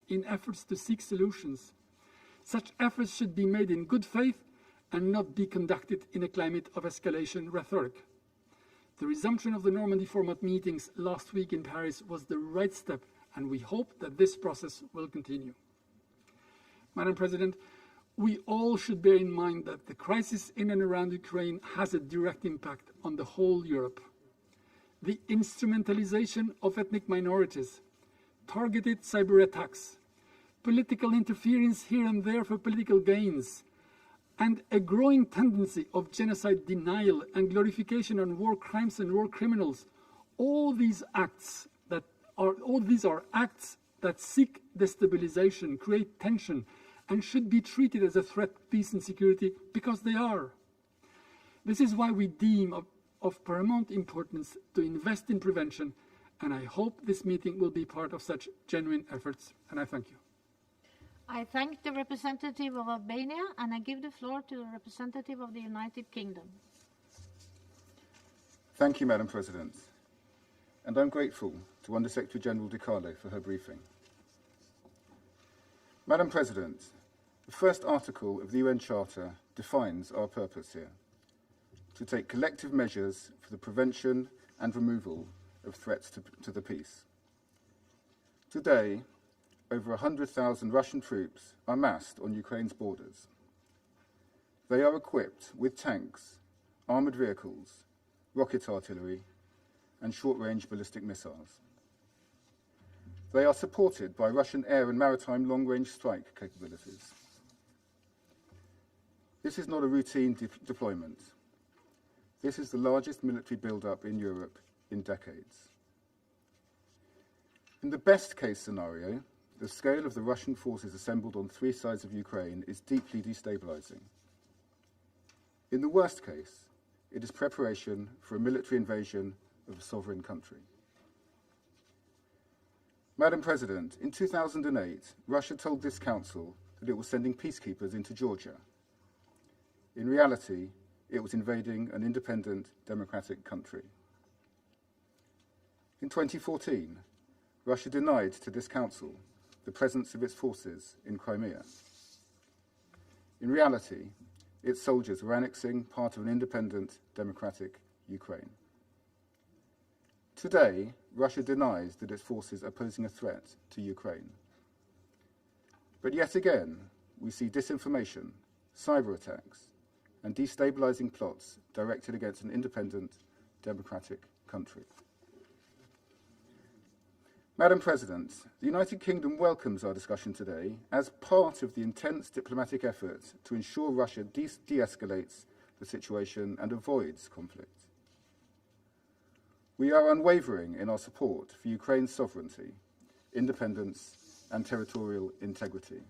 in efforts to seek solutions. Such efforts should be made in good faith and not be conducted in a climate of escalation rhetoric. The resumption of the Normandy format meetings last week in Paris was the right step, and we hope that this process will continue. Madam President, we all should bear in mind that the crisis in and around Ukraine has a direct impact on the whole Europe. The instrumentalization of ethnic minorities, targeted cyber attacks, political interference here and there for political gains, and a growing tendency of genocide denial and glorification on war crimes and war criminals, all these are acts that seek destabilization, create tension, and should be treated as a threat to peace and security, because they are. This is why we deem of paramount importance to invest in prevention, and I hope this meeting will be part of such genuine efforts, and I thank you. I thank the representative of Albania, and I give the floor to the representative of the United Kingdom. Thank you, Madam President, and I'm grateful to Under-Secretary General Di Carlo for her briefing. Madam President, the first article of the UN Charter defines our purpose here: to take collective measures for the prevention and removal of threats to the peace. Today, over 100,000 Russian troops are massed on Ukraine's borders. They are equipped with tanks, armoured vehicles, rocket artillery, and short-range ballistic missiles. They are supported by Russian air and maritime long-range strike capabilities. This is not a routine deployment. This is the largest military build-up in Europe in decades. In the best-case scenario, the scale of the Russian forces assembled on three sides of Ukraine is deeply destabilizing. In the worst case, it is preparation for a military invasion of a sovereign country. Madam President, in 2008, Russia told this Council that it was sending peacekeepers into Georgia. In reality, it was invading an independent, democratic country. In 2014, Russia denied to this Council the presence of its forces in Crimea. In reality, its soldiers were annexing part of an independent, democratic Ukraine. Today, Russia denies that its forces are posing a threat to Ukraine. But yet again, we see disinformation, cyber attacks, and destabilizing plots directed against an independent, democratic country. Madam President, the United Kingdom welcomes our discussion today as part of the intense diplomatic effort to ensure Russia de-escalates the situation and avoids conflict. We are unwavering in our support for Ukraine's sovereignty, independence, and territorial integrity.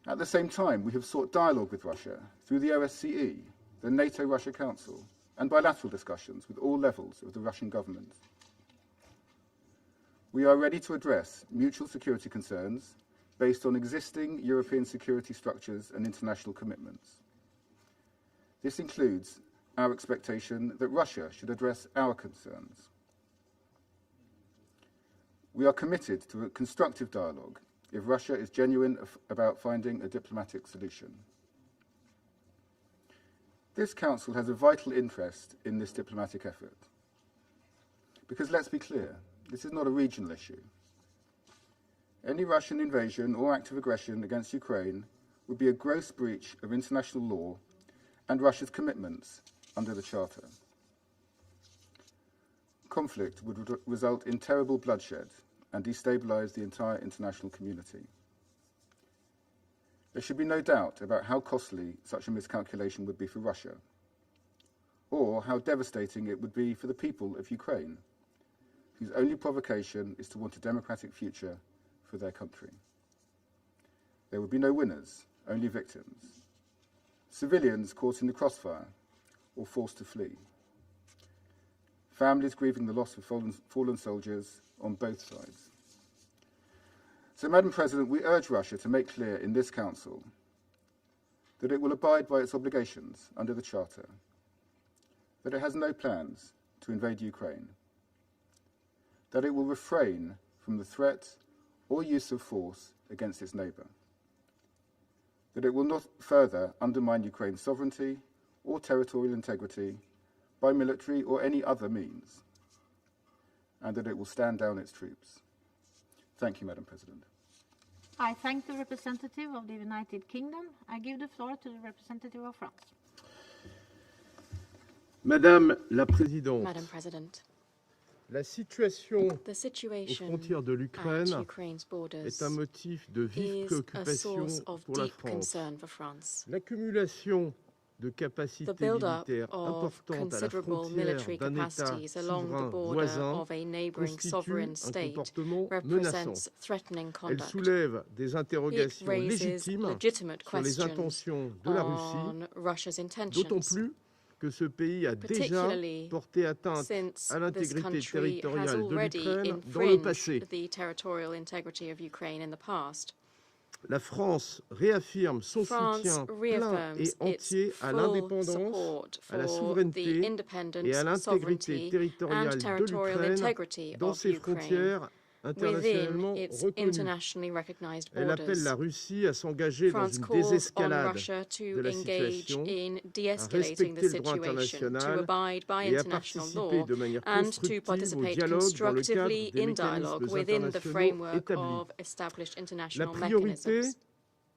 At the same time, we have sought dialogue with Russia through the OSCE, the NATO-Russia Council, and bilateral discussions with all levels of the Russian government. We are ready to address mutual security concerns based on existing European security structures and international commitments. This includes our expectation that Russia should address our concerns. We are committed to a constructive dialogue if Russia is genuine about finding a diplomatic solution. This Council has a vital interest in this diplomatic effort. Because let's be clear, this is not a regional issue. Any Russian invasion or act of aggression against Ukraine would be a gross breach of international law and Russia's commitments under the Charter. Conflict would result in terrible bloodshed and destabilize the entire international community. There should be no doubt about how costly such a miscalculation would be for Russia, or how devastating it would be for the people of Ukraine, whose only provocation is to want a democratic future for their country. There would be no winners, only victims. Civilians caught in the crossfire or forced to flee. Families grieving the loss of fallen soldiers on both sides. So, Madam President, we urge Russia to make clear in this Council that it will abide by its obligations under the Charter, that it has no plans to invade Ukraine, that it will refrain from the threat or use of force against its neighbour, that it will not further undermine Ukraine's sovereignty or territorial integrity by military or any other means, and that it will stand down its troops. Thank you, Madam President. I thank the representative of the United Kingdom. I give the floor to the representative of France. Madame la Présidente, Madam President, la situation the aux situation frontières de at l'Ukraine Ukraine's borders est un motif de vive is a préoccupation source of pour la deep France. concern for France. L'accumulation de The capacités build-up militaires of importantes à la considerable frontière military d'un État capacities along the souverain border voisin of a neighbouring constitue sovereign un state comportement represents menaçant. threatening Elle conduct. soulève des It interrogations raises légitimes legitimate sur les questions intentions de la Russie, on Russia's d'autant intentions, plus que ce pays a déjà particularly porté atteinte since à this l'intégrité country has territoriale de already l'Ukraine dans le passé. infringed the territorial integrity of Ukraine in the past. La France réaffirme son France soutien plein reaffirms et entier its à full l'indépendance, support à la for the souveraineté et independence, à l'intégrité sovereignty, territoriale and de territorial l'Ukraine integrity dans of ses Ukraine frontières within internationalement its reconnues. internationally recognized Elle appelle borders. la Russie à s'engager dans France une calls on désescalade Russia de to la engage situation, in à de-escalating the respecter le droit situation, to international abide by et à international participer law, de manière and to constructive au participate dialogue dans le cadre constructively des in mécanismes dialogue within the internationaux framework établis. of established La international priorité mechanisms.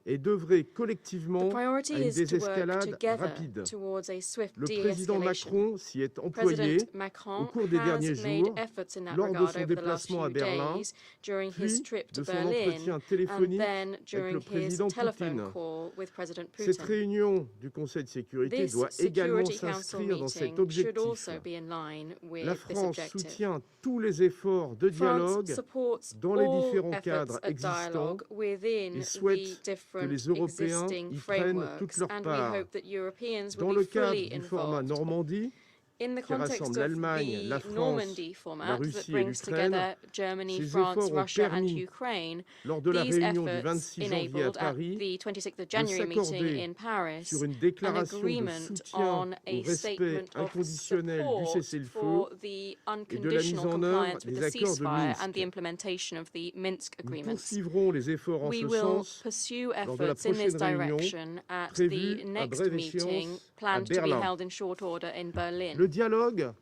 est d'œuvrer The collectivement priority à une is to work désescalade together rapide. towards a swift Le président de-escalation. Macron s'y est employé President au Macron cours des derniers has made jours, efforts in that lors de regard son over the last déplacement à few Berlin, days during puis his trip to de son Berlin entretien and téléphonique then avec during le his président telephone Poutine. call with President Cette Putin. réunion du Conseil de sécurité This doit également Security Council s'inscrire dans cet meeting should objectif. also be in line with La this France objective. soutient tous les efforts de France dialogue supports dans les all différents efforts cadres at dialogue existants within et the souhaite que different les Européens existing y prennent toute frameworks, leur and we part. hope that Europeans Dans will le be cadre fully du format involved. Normandie, In the qui context rassemble of l'Allemagne, la the France, Normandy la format that Russie et brings l'Ukraine, together Germany, ces France, efforts ont Russia and permis, Ukraine, lors de la these réunion du efforts 26 janvier à enabled at Paris, the 26th of de January meeting s'accorder in Paris sur une an déclaration de agreement soutien on au a respect statement of inconditionnel du support cessez-le-feu for the et de la mise unconditional en œuvre compliance with des the accords de ceasefire and the Minsk. implementation of the Minsk Nous agreements. poursuivrons les efforts en We ce will sens pursue lors de la efforts in this prochaine réunion direction at prévue the à next brève meeting échéance à planned to be Berlin. held in short order in Berlin. Le dialogue,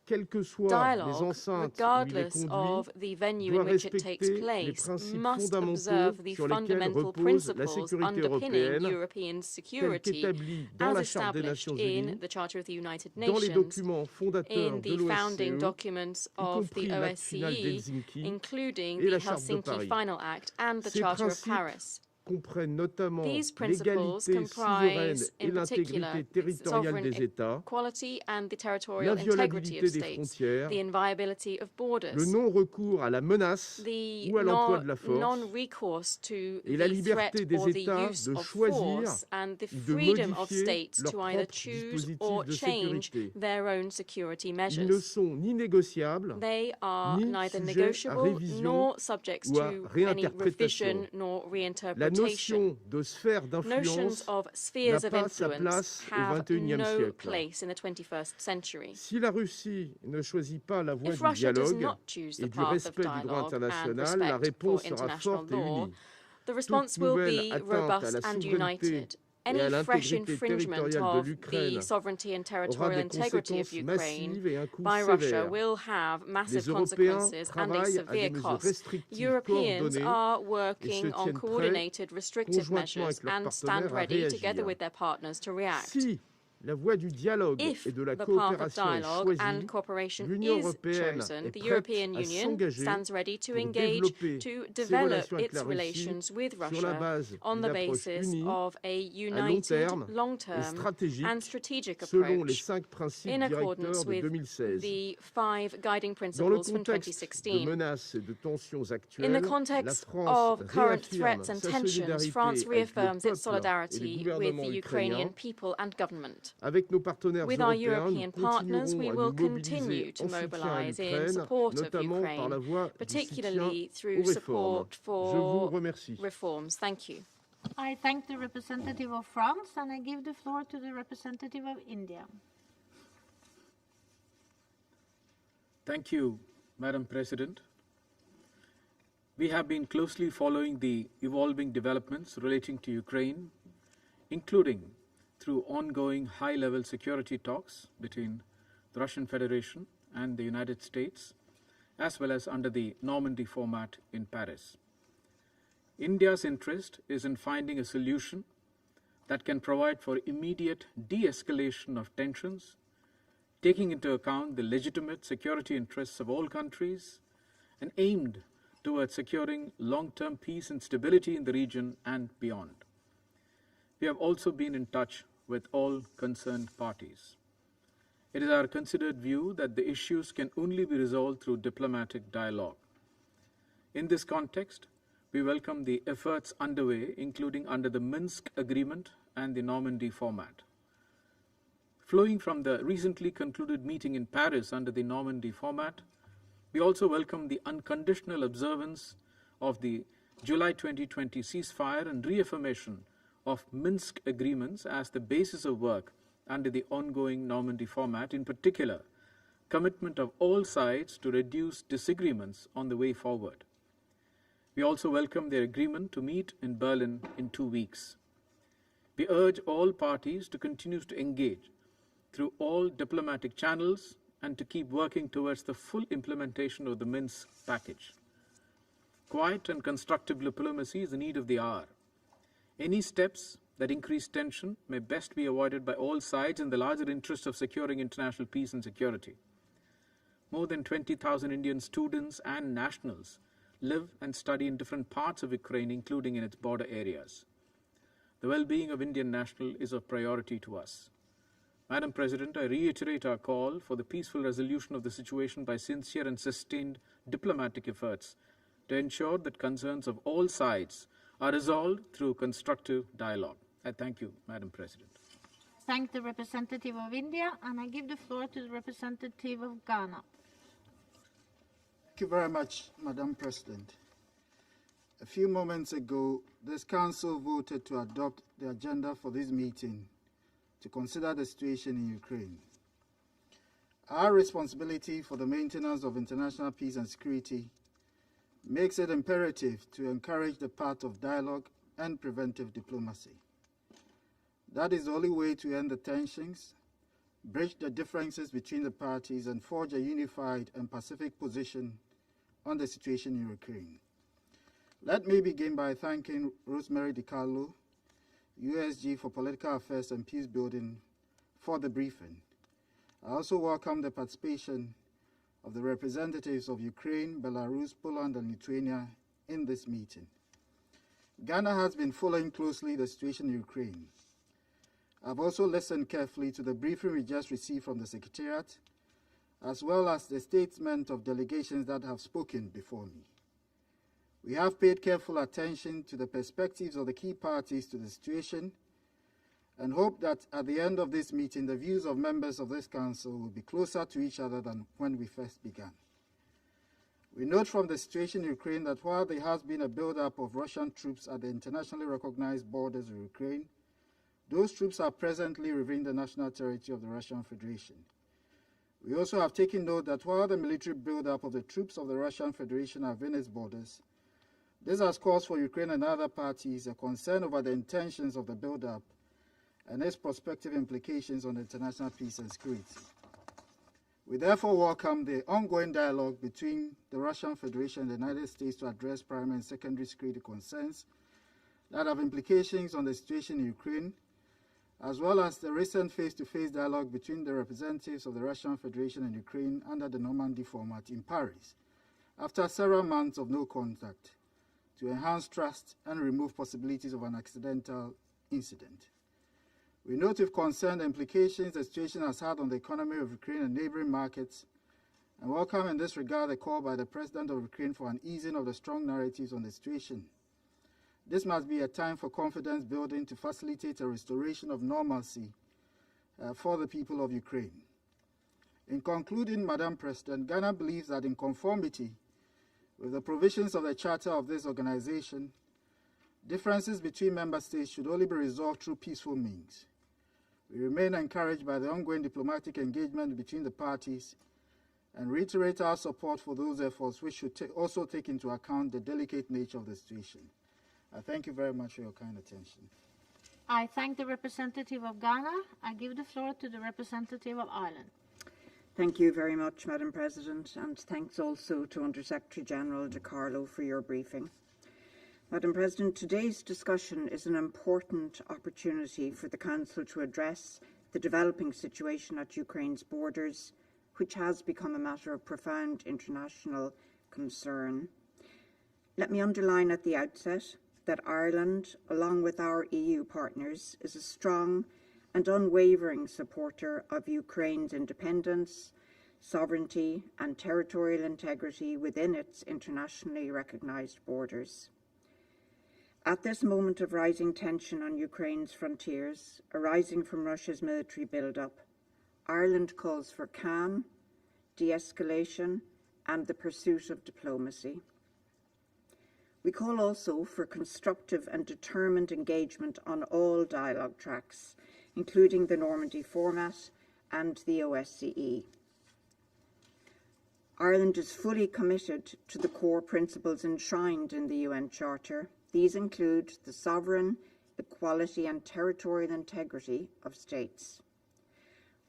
quelles que soient les Dialogue, enceintes où il est regardless conduit, of the venue doit in which it takes respecter les place, principes must fondamentaux observe the sur lesquels fundamental repose la principles sécurité underpinning européenne, European tels security qu'établis dans as la Charte des established Nations in Unies, the Charter of the United dans les Nations, documents fondateurs in de the founding l'OSCE, documents y of compris the l'acte final OSCE, d'Helsinki including et the la Charte de Helsinki Paris. Final Act and the Ces Charter of principes Paris. comprennent notamment These principles l'égalité souveraine comprise, et in particular, l'intégrité territoriale sovereign des États, equality and the territorial integrity l'inviolabilité of des states, frontières, the inviolability of borders, le non-recours à la menace the ou à l'emploi de la force, non-recourse to et la the liberté threat des or the États use de of choisir force, and the ou de freedom of modifier states leurs to either propres choose dispositifs or de change sécurité. their own security Ils ne measures. sont ni négociables, They are ni neither sujets à negotiable révision nor subject ou à to any réinterprétation. revision nor La reinterpretation. notion de sphère Notions d'influence of spheres n'a of pas sa influence place au have XXIe no siècle. place in the 21st century. Si la Russie ne choisit pas la voie If du Russia does dialogue not choose the et du path of respect du droit dialogue and international, la respect réponse for sera international forte et law, unie. the response Toute will nouvelle be atteinte à robust la and souveraineté united. et à Any fresh l'intégrité infringement territoriale de of the l'Ukraine sovereignty and aura territorial des integrity of conséquences Ukraine massives et un coût by Russia sévère. will have Les massive Européens consequences and a travaillent à des severe mesures cost. restrictives Europeans coordonnées are et se working on tiennent prêts, coordinated restrictive conjointement measures avec leurs and stand partenaires, à ready together réagir. with their partners to react. Si la voie du dialogue If et de la the path of coopération est dialogue and choisie, cooperation l'Union is européenne chosen, est the prête European à Union s'engager stands ready to pour engage développer to ses develop relations avec its la Russie relations with sur la Russia base on d'une the approche basis unie, of a à long united, terme et long-term stratégique and strategic selon les approach 5 principes in accordance directeurs de with 2016. the 5 guiding Dans le principles from contexte de 2016. menaces et de tensions In actuelles, the la context France of current réaffirme threats and sa tensions, solidarité France avec le reaffirms its peuple et le solidarity with gouvernement the ukrainien. Ukrainian people and government. Avec nos partenaires With our européens, European nous partners, continuerons we à will nous continue mobiliser to en soutien à mobilize in l'Ukraine, support of notamment par la Ukraine, voie du soutien particularly aux through réformes. support Je vous for remercie. reforms. Thank you. I thank the representative of France and I give the floor to the representative of India. Thank you, Madam President. We have been closely following the evolving developments relating to Ukraine, including through ongoing high-level security talks between the Russian Federation and the United States, as well as under the Normandy format in Paris. India's interest is in finding a solution that can provide for immediate de-escalation of tensions, taking into account the legitimate security interests of all countries and aimed towards securing long-term peace and stability in the region and beyond. We have also been in touch with all concerned parties. It is our considered view that the issues can only be resolved through diplomatic dialogue. In this context, we welcome the efforts underway, including under the Minsk Agreement and the Normandy format. Flowing from the recently concluded meeting in Paris under the Normandy format, we also welcome the unconditional observance of the July 2020 ceasefire and reaffirmation of Minsk agreements as the basis of work under the ongoing Normandy format, in particular, commitment of all sides to reduce disagreements on the way forward. We also welcome their agreement to meet in Berlin in 2 weeks. We urge all parties to continue to engage through all diplomatic channels and to keep working towards the full implementation of the Minsk package. Quiet and constructive diplomacy is the need of the hour. Any steps that increase tension may best be avoided by all sides in the larger interest of securing international peace and security. More than 20,000 Indian students and nationals live and study in different parts of Ukraine, including in its border areas. The well-being of Indian nationals is of priority to us. Madam President, I reiterate our call for the peaceful resolution of the situation by sincere and sustained diplomatic efforts to ensure that concerns of all sides are resolved through constructive dialogue. I thank you, Madam President. Thank the representative of India, and I give the floor to the representative of Ghana. Thank you very much, Madam President. A few moments ago, this Council voted to adopt the agenda for this meeting to consider the situation in Ukraine. Our responsibility for the maintenance of international peace and security makes it imperative to encourage the path of dialogue and preventive diplomacy. That is the only way to end the tensions, bridge the differences between the parties, and forge a unified and pacific position on the situation in Ukraine. Let me begin by thanking Rosemary DiCarlo, USG for Political Affairs and Peace Building, for the briefing. I also welcome the participation of the representatives of Ukraine, Belarus, Poland, and Lithuania in this meeting. Ghana has been following closely the situation in Ukraine. I've also listened carefully to the briefing we just received from the Secretariat, as well as the statement of delegations that have spoken before me. We have paid careful attention to the perspectives of the key parties to the situation and hope that at the end of this meeting, the views of members of this Council will be closer to each other than when we first began. We note from the situation in Ukraine that while there has been a buildup of Russian troops at the internationally recognized borders of Ukraine, those troops are presently within the national territory of the Russian Federation. We also have taken note that while the military buildup of the troops of the Russian Federation are within its borders, this has caused for Ukraine and other parties a concern over the intentions of the buildup and its prospective implications on international peace and security. We therefore welcome the ongoing dialogue between the Russian Federation and the United States to address primary and secondary security concerns that have implications on the situation in Ukraine, as well as the recent face-to-face dialogue between the representatives of the Russian Federation and Ukraine under the Normandy format in Paris, after several months of no contact, to enhance trust and remove possibilities of an accidental incident. We note with concern the implications the situation has had on the economy of Ukraine and neighboring markets, and welcome in this regard the call by the President of Ukraine for an easing of the strong narratives on the situation. This must be a time for confidence building to facilitate a restoration of normalcy for the people of Ukraine. In concluding, Madam President, Ghana believes that in conformity with the provisions of the Charter of this organization, differences between member states should only be resolved through peaceful means. We remain encouraged by the ongoing diplomatic engagement between the parties and reiterate our support for those efforts, which should also take into account the delicate nature of the situation. I thank you very much for your kind attention. I thank the representative of Ghana. I give the floor to the representative of Ireland. Thank you very much, Madam President, and thanks also to Under-Secretary General De Carlo for your briefing. Madam President, today's discussion is an important opportunity for the Council to address the developing situation at Ukraine's borders, which has become a matter of profound international concern. Let me underline at the outset that Ireland, along with our EU partners, is a strong and unwavering supporter of Ukraine's independence, sovereignty and territorial integrity within its internationally recognised borders. At this moment of rising tension on Ukraine's frontiers, arising from Russia's military build-up, Ireland calls for calm, de-escalation and the pursuit of diplomacy. We call also for constructive and determined engagement on all dialogue tracks, including the Normandy format and the OSCE. Ireland is fully committed to the core principles enshrined in the UN Charter. These include the sovereign, equality and territorial integrity of states.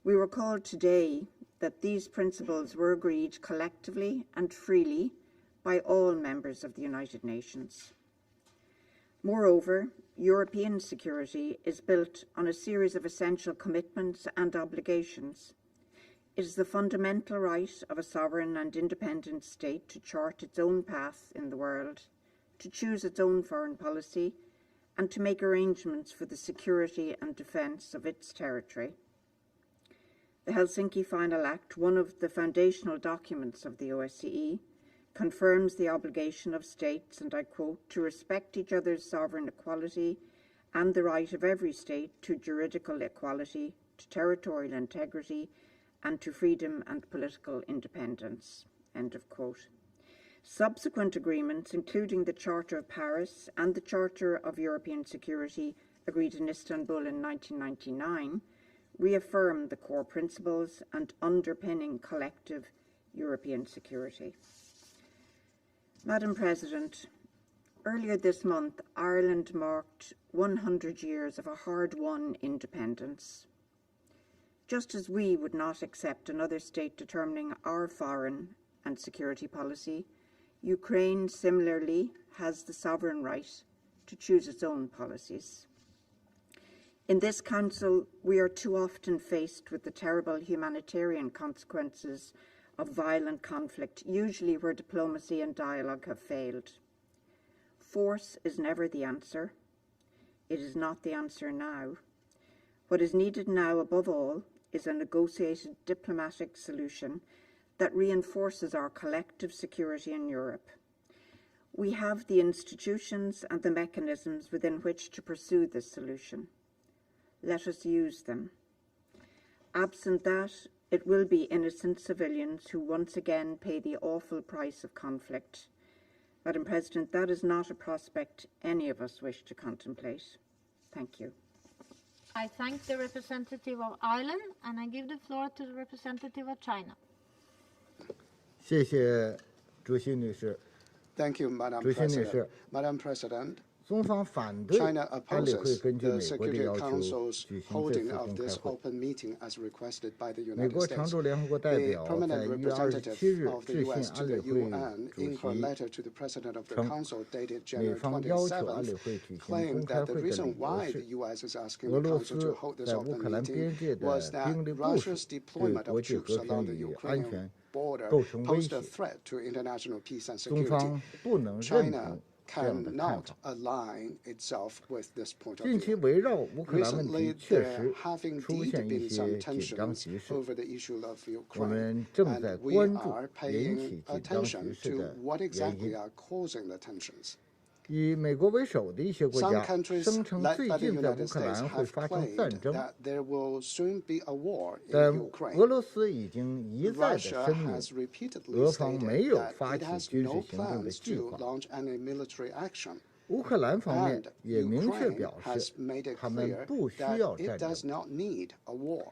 We recall today that these principles were agreed collectively and freely by all members of the United Nations. Moreover, European security is built on a series of essential commitments and obligations. It is the fundamental right of a sovereign and independent state to chart its own path in the world, to choose its own foreign policy, and to make arrangements for the security and defence of its territory. The Helsinki Final Act, one of the foundational documents of the OSCE, confirms the obligation of states, and I quote, to respect each other's sovereign equality and the right of every state to juridical equality, to territorial integrity, and to freedom and political independence, end of quote. Subsequent agreements, including the Charter of Paris and the Charter of European Security, agreed in Istanbul in 1999, reaffirm the core principles and underpinning collective European security. Madam President, earlier this month, Ireland marked 100 years of a hard-won independence. Just as we would not accept another state determining our foreign and security policy, Ukraine similarly has the sovereign right to choose its own policies. In this Council, we are too often faced with the terrible humanitarian consequences of violent conflict, usually where diplomacy and dialogue have failed. Force is never the answer. It is not the answer now. What is needed now, above all, is a negotiated diplomatic solution that reinforces our collective security in Europe. We have the institutions and the mechanisms within which to pursue this solution. Let us use them. Absent that, it will be innocent civilians who once again pay the awful price of conflict. Madam President, that is not a prospect any of us wish to contemplate. Thank you. I thank the representative of Ireland, and I give the floor to the representative of China. 谢谢主席女士。 Thank you, Madam 主席女士， Madam President, 中方反对 China 安理会 opposes 根据 the 美国的 Security 要求 Council's 举行这 holding 次 of 公开 this 会。 open meeting as requested by the 美 United 国常 States. 驻联合国代 The 表在 permanent 1月27 representative 日 of the 致信 U.S. to 安 the 理会 UN 主 in her 席， letter to the President of the 称 Council dated 美 January 方要求安理 27th 会举行 claimed 公开 that the 会的 reason 理由 why 是 the U.S. is asking 俄 the 罗 Council 斯 to hold this 在乌 open 克兰边 meeting 界的 was that 兵力部署 Russia's 对 deployment 国 of 际 troops 和 along 平 the 与安 Ukrainian 全 border 构成威 posed a 胁， threat to international peace and 中 security. 方不能认 China 同这样的看 cannot 法。 align itself with this point of 近期 view. 围绕乌克兰问 Recently, 题确 there 实 have 出 indeed 现一 been 些 some 紧张 tensions 局势， over the issue of 我 Ukraine, 们正在 and we 关注 are 引 paying 起紧张局 attention 势 to 的 what 原 exactly 因。 are causing the tensions. 以美国为首的一些国 Some 家 countries 声称 led 最 by the 近在乌 United 克兰 States 会 have 发生 claimed 战争， that there will soon be a war 但 in 俄 Ukraine. 罗斯已经一再的 Russia 声明， has repeatedly 俄方没 stated 有 that 发 it 起 has 军 no 事行动的 plans 计 to 划。 launch any military action. 乌克兰方面 And 也明确 Ukraine 表 has 示， made it 他们 clear 不需 that 要 it 战 does 争。 not need a war.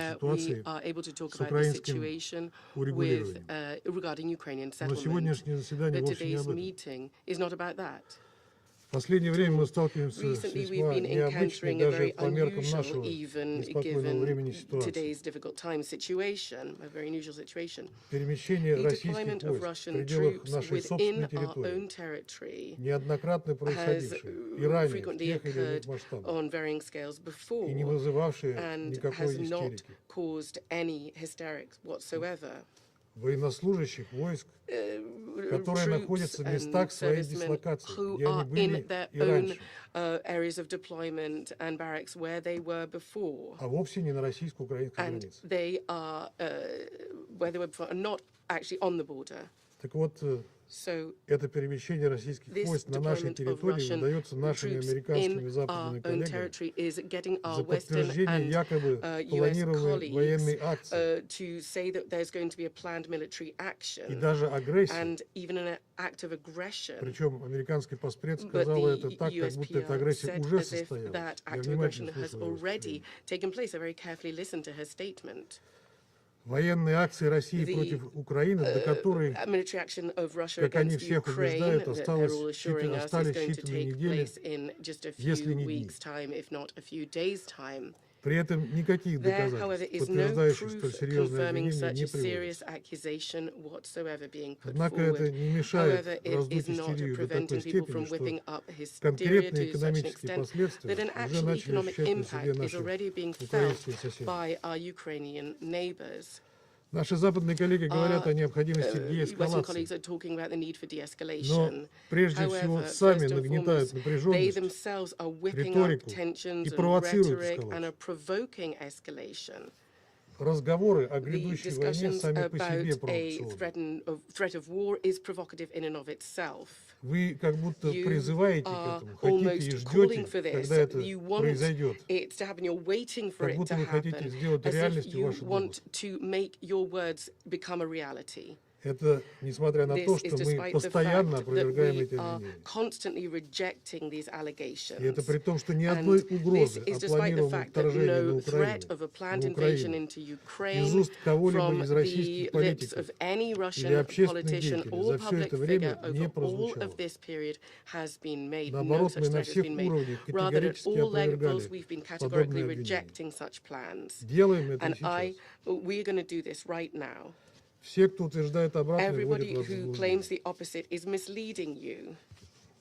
where we ситуации are able to talk с about the украинским situation урегулированием. regarding Ukrainian Но settlement. сегодняшнее заседание But вовсе не today's об этом. meeting is not about that. В последнее время мы сталкиваемся с Recently, we've весьма been необычной encountering a даже very по меркам unusual, нашего even неспокойного времени given ситуации. today's difficult time situation, a very unusual situation. Перемещение The российских deployment of войск в Russian пределах troops нашей within собственной our own территории, territory неоднократно has происходившие и ранее в frequently тех или occurred иных масштабах, on varying scales before и не вызывавшие and никакой has not истерики. caused any hysterics whatsoever. Военнослужащих войск, которые Troops находятся в and местах своей servicemen дислокации, who где они are были in their и own раньше, areas of deployment and barracks where they were before. а вовсе не на российско-украинской And границе. they are, where they were before, are not actually on the border. Так вот, So это перемещение российских this войск на нашей deployment of территории Russian выдается нашими troops американскими и in западными our own коллегами territory is getting our за Western подтверждение and якобы US планируемой военной colleagues акции to say that there's going to be a planned military и action даже агрессии. and even an act of aggression. Причем американский поспред But сказала the это так, как будто эта USPR агрессия said уже as if состоялась. that Я act of внимательно aggression has слушал ее already выступление. taken place. I very carefully listened to her statement. Военные акции России The, против Украины, до которой, military action of Russia как они against всех Ukraine убеждают, that they're осталось all assuring us is остались going to считанные take недели, place in just a если few не дни. weeks' time, if not a few days' time. При этом никаких There, however, доказательств, is no подтверждающих столь proof серьезное confirming обвинение, such не a serious приводится. accusation whatsoever being put Однако это forward. не мешает However, it раздуть is not истерию до такой preventing people степени, from что whipping up hysteria конкретные to such an экономические extent последствия that an уже actual начали economic ощущать на себе impact is наши already being felt украинские соседи. by our Ukrainian neighbors. Наши западные коллеги говорят о необходимости Western деэскалации, colleagues are talking about the need for но de-escalation. прежде всего However, сами first and нагнетают foremost, they напряженность, themselves are whipping up риторику tensions и and провоцируют rhetoric and are эскалацию. provoking escalation. Разговоры о The грядущей войне discussions сами по себе about a провокационны. threat of war is provocative in and of itself. Вы как будто You призываете к are этому, хотите и almost calling ждете, for this. когда это You want произойдет. it to happen. You're waiting for Как it будто to вы хотите happen, сделать as if реальностью you ваши want домыслы. to make your words become a reality. Это несмотря на то, This is что мы despite the постоянно fact that опровергаем we эти are обвинения. constantly rejecting these allegations. И это при том, что ни And одной this угрозы is о despite the планируемом fact that вторжении на no threat Украину, of a planned в invasion Украину into из Ukraine уст кого-либо from из the российских lips политиков of any или Russian общественных politician деятелей or за все public это figure время не over all прозвучало. of this period has been made. No Наоборот, such мы на threat has всех been made. уровнях Rather, at категорически all levels, опровергали we've been categorically подобные обвинения. rejecting such plans. Делаем это и And сейчас. we're going to do this right now. Все, кто утверждает обратное, вводят Everybody вас в who заблуждение. claims the opposite is misleading you.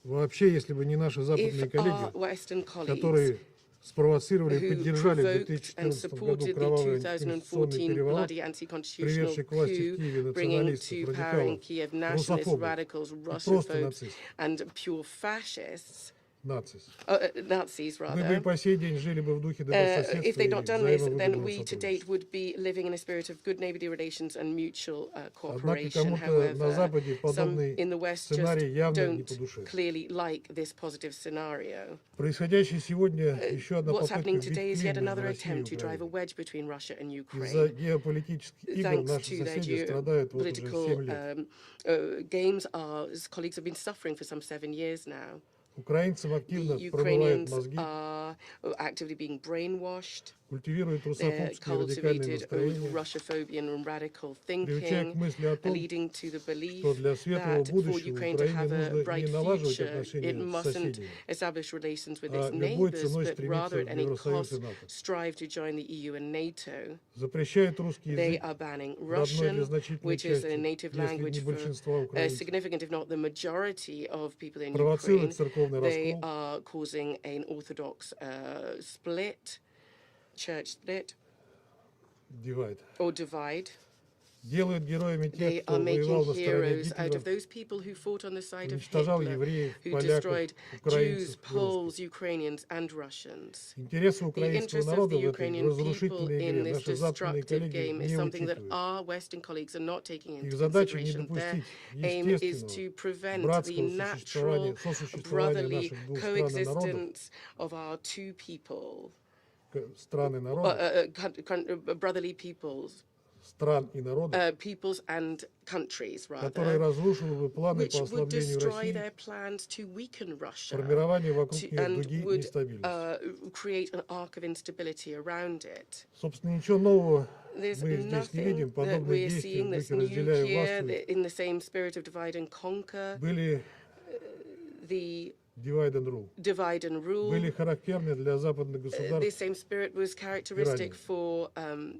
Вообще, если бы не наши западные If our коллеги, Western colleagues которые спровоцировали и who поддержали в provoked and 2014 году supported the кровавый конституционный 2014 переворот, bloody anti-constitutional приведший к власти в coup, Киеве bringing националистов, to power in радикалов, Kiev nationalists, русофобов radicals, и просто Russophobes, нацистов, and pure fascists, нацистов. Nazis Мы бы и rather. по сей день жили бы в духе If добрососедства they'd и not done this, then взаимовыгодного we to date сотрудничества. would be living in a spirit of good neighborly relations and mutual Однако cooperation. кому-то на However, Западе some подобный in the West сценарий just явно не по don't душе. clearly like this positive scenario. Происходящее сегодня еще одна What's попытка happening вбить today is клин yet между another Россией и attempt to drive a Украиной. wedge between Russia and Из-за Ukraine. геополитических игр Thanks наши to their соседи страдают вот уже geopolitical 7 лет. games, our colleagues have been suffering for some 7 years now. Украинцам активно The промывают Ukrainians мозги, are actively being brainwashed. культивируют They're русофобские радикальные cultivated настроения, Russophobia and radical приучая thinking, к мысли о том, leading to the belief что для светлого that for будущего Ukraine to Украине have a нужно bright не налаживать future, it отношения с mustn't соседями, establish relations with а its любой neighbors, ценой but стремиться rather at в any Евросоюз и cost НАТО. strive to join the EU and NATO. Запрещает русский They язык, are banning родной для Russian, значительной which is a части, native если language не for большинства a украинцев, significant, if not the majority of people in Ukraine. провоцирует церковный They раскол, are causing an Orthodox split, church split, or divide. делают героями They тех, кто are воевал making на стороне heroes out Гитлера, of those people who fought on the side of уничтожал Hitler, евреев, who поляков, destroyed Jews, украинцев, Poles, Ukrainians, and Russians. Интересы The украинского interests of народа the в этой Ukrainian people разрушительной in игре this наши западные destructive коллеги game is не something that учитывают. our Western colleagues are not taking Их into задача не consideration. Their допустить aim is естественного, to prevent the братского natural, сосуществования brotherly наших двух стран и народов, coexistence of our two people, стран и народов, brotherly peoples, стран и народов, peoples and countries, которые rather, разрушили бы планы which по would ослаблению destroy России, their plans to weaken Russia формирование вокруг нее and дуги would нестабильности. create an arc of instability around it. Собственно, ничего нового There's мы здесь не nothing видим. that Подобные we're действия seeing в that's духе new разделяя here власть in the same spirit of divide and conquer. были The divide and rule. Divide and rule. Были характерны для западных This государств. same spirit was characteristic for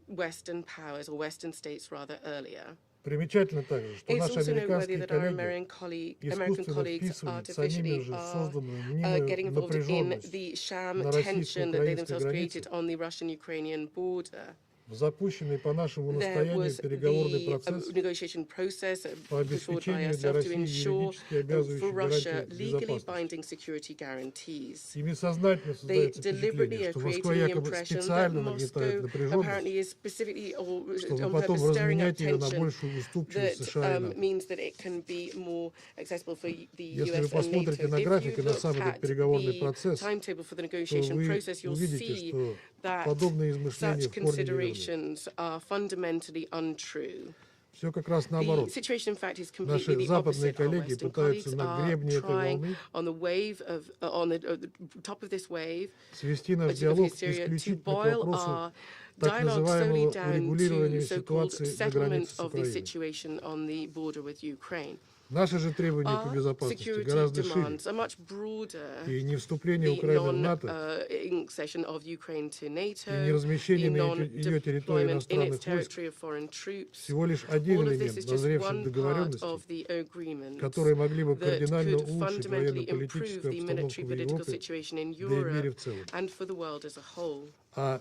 Western powers, or Western states rather, earlier. Примечательно также, что It's наши also noteworthy американские that our коллеги American искусственно colleagues вписывают самими artificially же are созданную getting мнимую involved in напряженность the sham на tension that they российско-украинской themselves created границе on the Russian-Ukrainian border. в запущенный по нашему There настоянию was переговорный the процесс negotiation process по put forward by обеспечению для ourselves to России ensure юридически обязывающих for Russia гарантий legally безопасности. binding security guarantees. Ими сознательно They создается deliberately впечатление, are что creating Москва the якобы impression that специально нагнетает Moscow напряженность, apparently is specifically or чтобы on потом purpose stirring up разменять ее на tension большую уступчивость США и that НАТО. means that it can be more accessible for the Если вы US and посмотрите NATO. на If график и you на look сам этот at переговорный the процесс, timetable for the то negotiation вы process, you'll увидите, see что that подобные измышления such в корне неверны. considerations are fundamentally untrue. Все как раз The наоборот. situation, in fact, is Наши completely the западные opposite. Our коллеги Western пытаются colleagues на are гребне этой trying волны on the wave of on the top of this wave свести наш of диалог hysteria to исключительно к boil вопросу our так dialogue solely называемого down урегулирования to so-called ситуации на settlement границе с of the Украиной. situation on the border with Ukraine. Наши же требования по Our безопасности security гораздо шире, demands are much broader. и не вступление The Украины в НАТО, non-accession of Ukraine to NATO, и не размещение the на ее территории non-deployment in its иностранных войск territory of foreign troops. всего лишь один All of this элемент is just назревших one part договоренностей, of the agreement которые могли бы that кардинально could улучшить fundamentally improve военно-политическую the обстановку в military-political Европе, situation in да и в мире Europe в целом. and for the world as a whole. А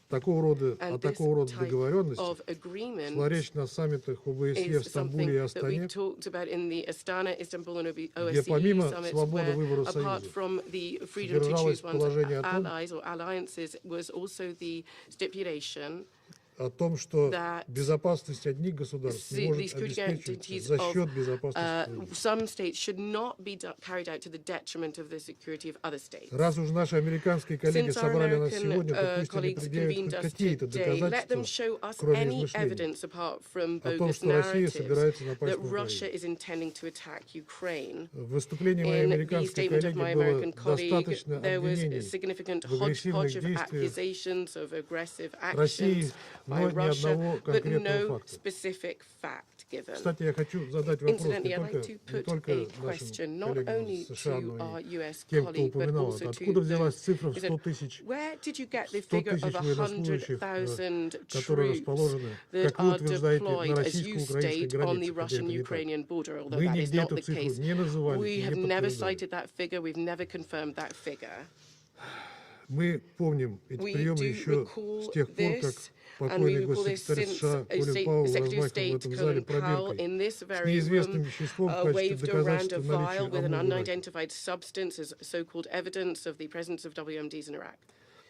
такого рода Type договоренности of agreement шла речь на саммитах ОБСЕ в is Стамбуле и something that we Астане, talked about in the Astana, Istanbul, and где OSCE помимо summits, свободы where выбора apart Союза from the freedom to содержалось choose one's положение о том, allies or alliances was also the stipulation о том, что that безопасность одних государств не the может security обеспечиваться guarantees за счет of безопасности других. some states should not be carried out to the detriment of the security of other states. Раз уж наши американские коллеги Since our собрали нас American сегодня, то пусть они colleagues предъявят convened хоть us какие-то today, let them доказательства, show us кроме any измышлений, evidence apart from о том, bogus что Россия narratives собирается напасть that на Russia Украину. is intending to attack Ukraine. В выступлении моей In the американской statement of my коллеги было American colleague, достаточно there was a обвинений significant в агрессивных hodgepodge of действиях accusations of aggressive России, actions by но ни Russia, одного but конкретного no факта. specific fact given. Кстати, я хочу задать вопрос Incidentally, не I'd like to только put a нашим question not коллегам only из США, to но our и US тем, кто colleague, but упоминал also это. to Откуда взялась those цифра в who 100 said, тысяч where did you get the 100 figure of тысяч военнослужащих, 100,000 которые troops расположены, that как вы are утверждаете, на deployed, as you российско-украинской state, on the границе, хотя это не так. Russian-Ukrainian border, although Мы that is нигде not эту the цифру case. не называли We и have не never подтверждали. cited that figure. We've never confirmed that figure. Мы помним эти We приемы do еще recall с тех пор, как this, and we покойный recall this госсекретарь since США Колин Пауэлл Secretary of размахивал в State этом зале Colin Powell пробиркой in this с very неизвестным room веществом в качестве waved around доказательства a vial наличия with an ОМОНа в Ираке. unidentified substance as so-called evidence of the presence of WMDs in Iraq.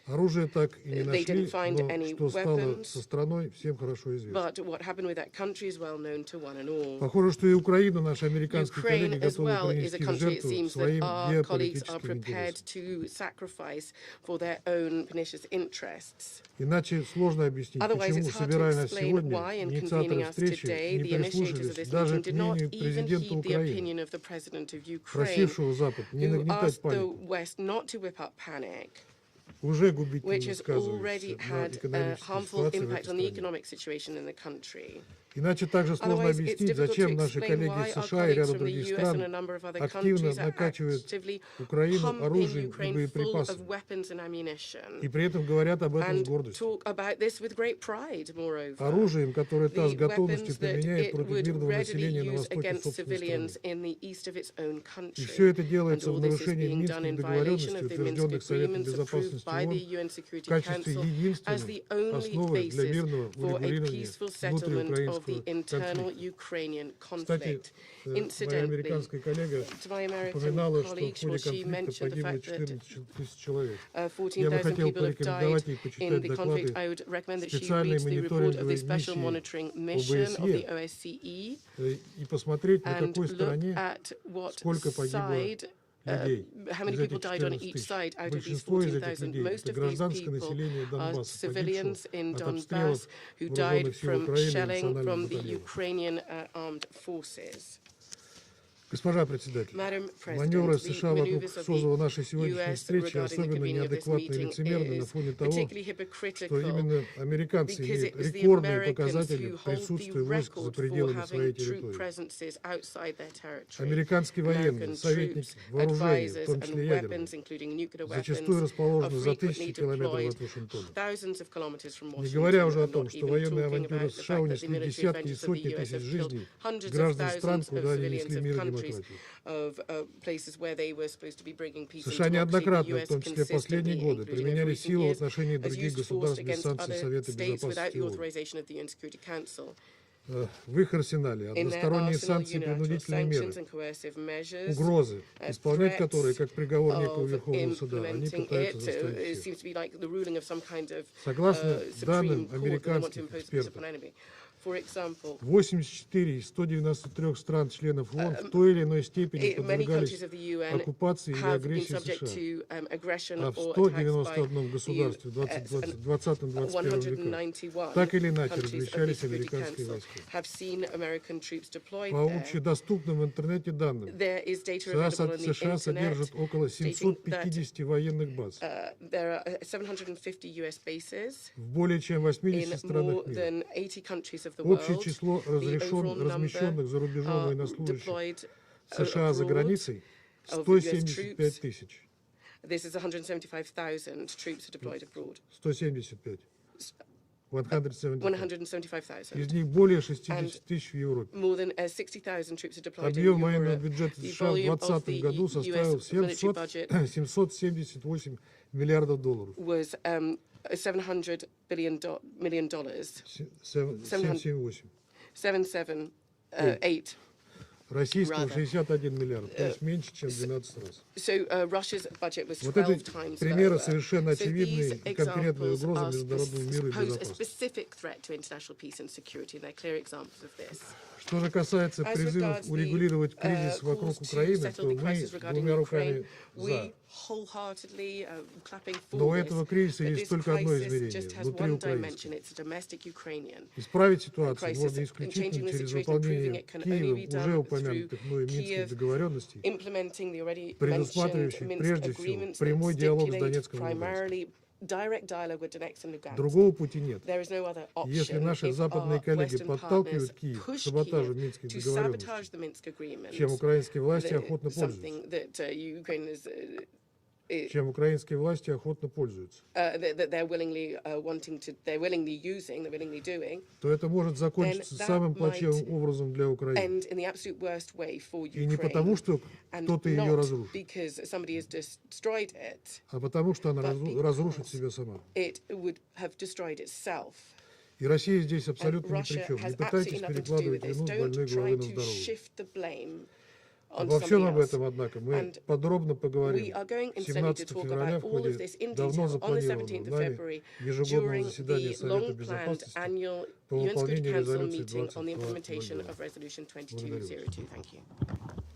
Оружие так и не They нашли, didn't find но any что стало weapons. со страной, всем хорошо известно. But what happened with that country is well known to one and all. Похоже, что и Украину наши американские Ukraine коллеги as готовы well is a принести в country, it жертву seems, that своим our colleagues are геополитическим prepared интересам. to sacrifice for their own pernicious interests. Иначе сложно объяснить, Otherwise, почему, it's hard to собирая нас explain сегодня, why, in инициаторы convening us встречи today, не the initiators of прислушались this даже meeting к did not мнению even президента heed the Украины, opinion of the president of Ukraine, просившего Запад не who нагнетать asked the панику, West not to whip up panic, уже which губительно has сказывается already на had a экономической harmful ситуации в impact этой on the стране. economic situation in the country. Иначе также сложно Otherwise, it's объяснить, difficult to зачем наши explain коллеги why из our США и colleagues ряда from the других US and a стран number of other активно countries are накачивают actively Украину pumping оружием и Ukraine full of боеприпасами. weapons and ammunition, И при этом говорят об этом с and гордостью. talk about this with great pride, moreover. Оружием, которое та с The готовностью weapons that применяет it против would мирного readily населения на use востоке against собственной civilians страны. in the east of its own И country. все это And делается в all this is нарушении being done Минских in violation договоренностей, of the Minsk утвержденных Советом agreements Безопасности approved by the ООН UN в Security качестве Council as единственной the only основы для basis мирного for a урегулирования peaceful settlement of the внутриукраинского internal конфликта. Ukrainian Кстати, conflict. моя Incidentally, американская коллега to my American упоминала, что в colleagues, ходе well, she конфликта mentioned the погибло fact that 14 тысяч человек. Я бы 14,000 хотел people have died порекомендовать ей in почитать the conflict. I доклады would recommend that she специальной reads the report of the мониторинговой special миссии monitoring mission of the ОБСЕ OSCE и посмотреть, на and какой look стороне at what сколько погибло side, людей. how many Из people этих died on 14 each тысяч. side out of these Большинство из этих 14,000. людей Most это of these гражданское people население are Донбасса, civilians погибших in от Donbass обстрелов who died вооруженных сил from Украины и shelling национальных from the батальонов. Ukrainian armed forces. Госпожа председатель, маневры США вокруг созыва нашей сегодняшней встречи особенно неадекватны и лицемерны на фоне того, что именно американцы имеют рекордные показатели присутствия войск за пределами своей территории. Американские военные, советники, вооружения, в том числе ядерные, зачастую расположены за тысячи километров от Вашингтона. Не говоря уже о том, что военные авантюры США унесли десятки и сотни тысяч жизней граждан стран, куда они несли мир и демократию. США неоднократно, в том числе последние годы, применяли силу в отношении других государств без санкций Совета Безопасности ООН. В их арсенале односторонние санкции и принудительные меры, угрозы, исполнять которые, как приговор некого Верховного суда, они пытаются заставить всех. Согласно данным американских экспертов, 84 из 193 стран-членов ООН в той или иной степени подвергались оккупации или агрессии США, а в 191 государстве в 20-21 веках так или иначе размещались американские войска. По общедоступным в интернете данным, США содержат около 750 военных баз в более чем 80 странах мира. Общее число размещенных за рубежом военнослужащих США за границей 175 тысяч. 175. 175,000. Из них более 60 тысяч в Европе. Объем военного бюджета США в 2020 году составил 778 миллиардов долларов. 700 million dollars. 778. Российского 61 миллиард, то есть меньше, чем в 12 раз. Вот это примеры совершенно очевидные и конкретные угрозы международному миру и безопасности. Что же касается призывов урегулировать кризис вокруг Украины, то мы двумя руками за. Но у этого кризиса есть только одно измерение – внутри украинское. Исправить ситуацию можно исключительно через выполнение Киевом уже упомянутых мной Минских договоренностей, предусматривающих прежде всего прямой диалог с Донецком и Луганском. Другого пути нет. Если наши западные коллеги подталкивают Киев к саботажу Минских договоренностей, чем украинские власти охотно пользуются, то это может закончиться самым плачевным образом для Украины. И не потому, что кто-то ее разрушит, а потому, что она разрушит себя сама. И Россия здесь абсолютно ни при чем. Не пытайтесь перекладывать вину с больной головы на здоровье. Обо всем об этом, однако, мы подробно поговорим 17 февраля в ходе давно запланированного нами ежегодного заседания Совета Безопасности по выполнению резолюции 2202.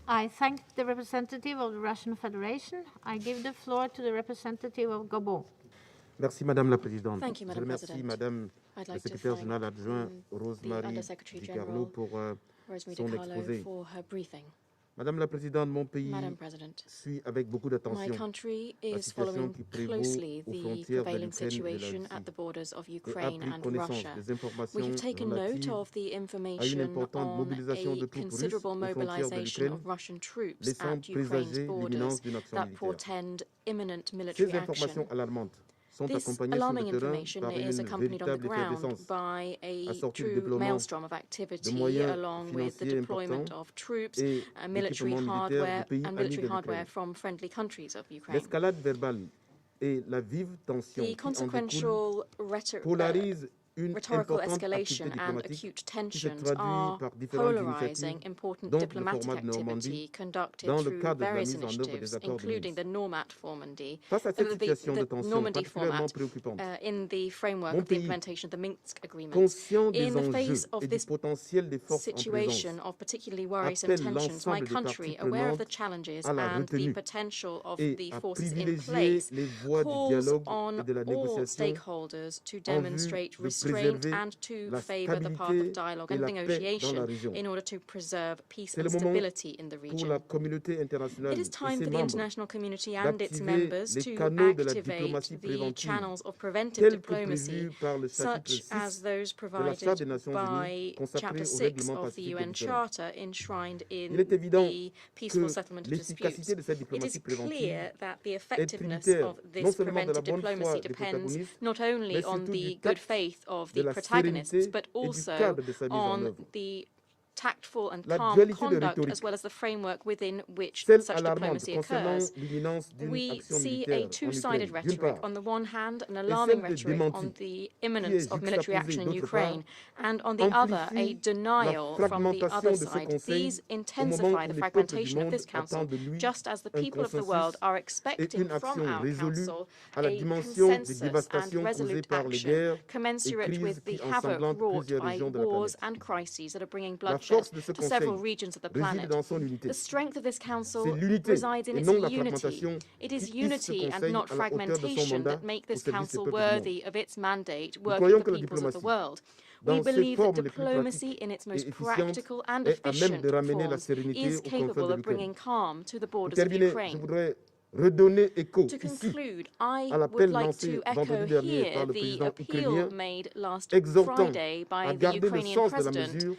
I thank the representative of the Russian Federation. I give the floor to the representative of Gabon. Merci Madame la Présidente. Thank you, Madam Je remercie President. Madame I'd la like to Secrétaire thank Générale Adjointe the Rosemary Undersecretary Di Carlo General pour Rosemary son DiCarlo exposé. for her briefing. Madame la Présidente, mon pays Madam President, suit avec beaucoup my d'attention country la is situation following qui prévaut closely aux the frontières de prevailing l'Ukraine et de la situation Russie at the borders of et a Ukraine pris and connaissance Russia. des We informations have taken note relatives of the à une information importante on mobilisation de a troupes russes considerable aux frontières de mobilization l'Ukraine, of Russian troops laissant at Ukraine's présager borders l'imminence d'une action that militaire. portend imminent military Ces informations action. alarmantes sont This accompagnées sur alarming le terrain information par is une accompanied on the véritable ground effervescence by a assortie de true déploiement maelstrom of de activity moyens along with the financiers deployment importants of troops, et military d'équipements militaires hardware de pays and amis military de hardware l'Ukraine. from friendly countries of Ukraine. L'escalade verbale et la vive tension The qui en découle consequential polarisent une rhetorical importante escalation activité and diplomatique acute qui se tensions traduit are par différentes polarizing initiatives, important dont le diplomatic format de Normandie, activity conducted dans le through cadre de la various mise en œuvre des initiatives, accords de including the Minsk. Normat format, Face à cette situation de the tension Normandy particulièrement format préoccupante, in the framework mon of the pays, implementation of the Minsk agreements. conscient des In the enjeux face et of du this potentiel des forces en situation présence, of particularly worrisome appelle tensions, my l'ensemble des country, parties aware of the prenantes challenges à la and the retenue potential of et the à forces in privilégier place, les voies du calls dialogue on et de la all négociation stakeholders to en vue demonstrate de restraint restraint préserver and to la favour the path of stabilité dialogue et and la paix dans la negotiation région. in order to preserve peace C'est and le moment stability in the pour region. la communauté internationale It is et time ses for the membres international community and its d'activer members les to canaux de la activate diplomatie the préventive channels of preventive tels que diplomacy, prévus par le chapitre such 6 as those de la Charte des provided Nations by Unies consacrée Chapter au 6 règlement of the pacifique des UN différends. Charter enshrined Il in est évident the peaceful que settlement of disputes. l'efficacité de cette It diplomatie is préventive clear that the est effectiveness tributaire of non this seulement de la preventive bonne diplomacy foi des depends protagonistes, not only mais on surtout the du good tact, faith of de the la protagonists, sérénité but et du also cadre de sa mise en on œuvre. the tactful and La calm dualité de conduct, rhétorique, as well as the framework within which celle such alarmante diplomacy concernant occurs. l'imminence d'une We action see militaire a en two-sided Ukraine, d'une rhetoric part, on the one hand, an et alarming celle de rhetoric démenti, on the qui est imminence of military juxtaposée action in d'autre part, Ukraine, and on the other, a amplifie denial la from the fragmentation other de ce side. Conseil These au moment intensify où the les peuples du fragmentation of monde this Council, attendent de lui just as the un people of the world consensus are et expecting une from action our résolue Council à la a dimension des consensus and dévastations causées resolute par les action guerres et commensurate crises with the qui havoc ensanglantent wrought plusieurs by régions de la wars planète. and crises that are bringing La bloodshed force de ce to several Conseil regions of the réside planet. dans son unité. The strength of this C'est Council l'unité resides in et its non la unity. fragmentation It qui is hisse ce unity and Conseil not à la hauteur de son fragmentation mandat that make au this service des Council peuples du monde. worthy of its mandate, Nous working croyons for que la peoples of the diplomatie, world. dans We ses believe that formes les plus diplomacy pratiques in its et most efficientes, practical and est à même efficient de ramener la forms sérénité is aux confins capable de of bringing l'Ukraine. calm to the Pour borders of terminer, je Ukraine. voudrais redonner écho To ici conclude, I à would l'appel like lancé to echo vendredi dernier here par le the président appeal ukrainien, made last exhortant Friday à by the garder le Ukrainian sens de la president, mesure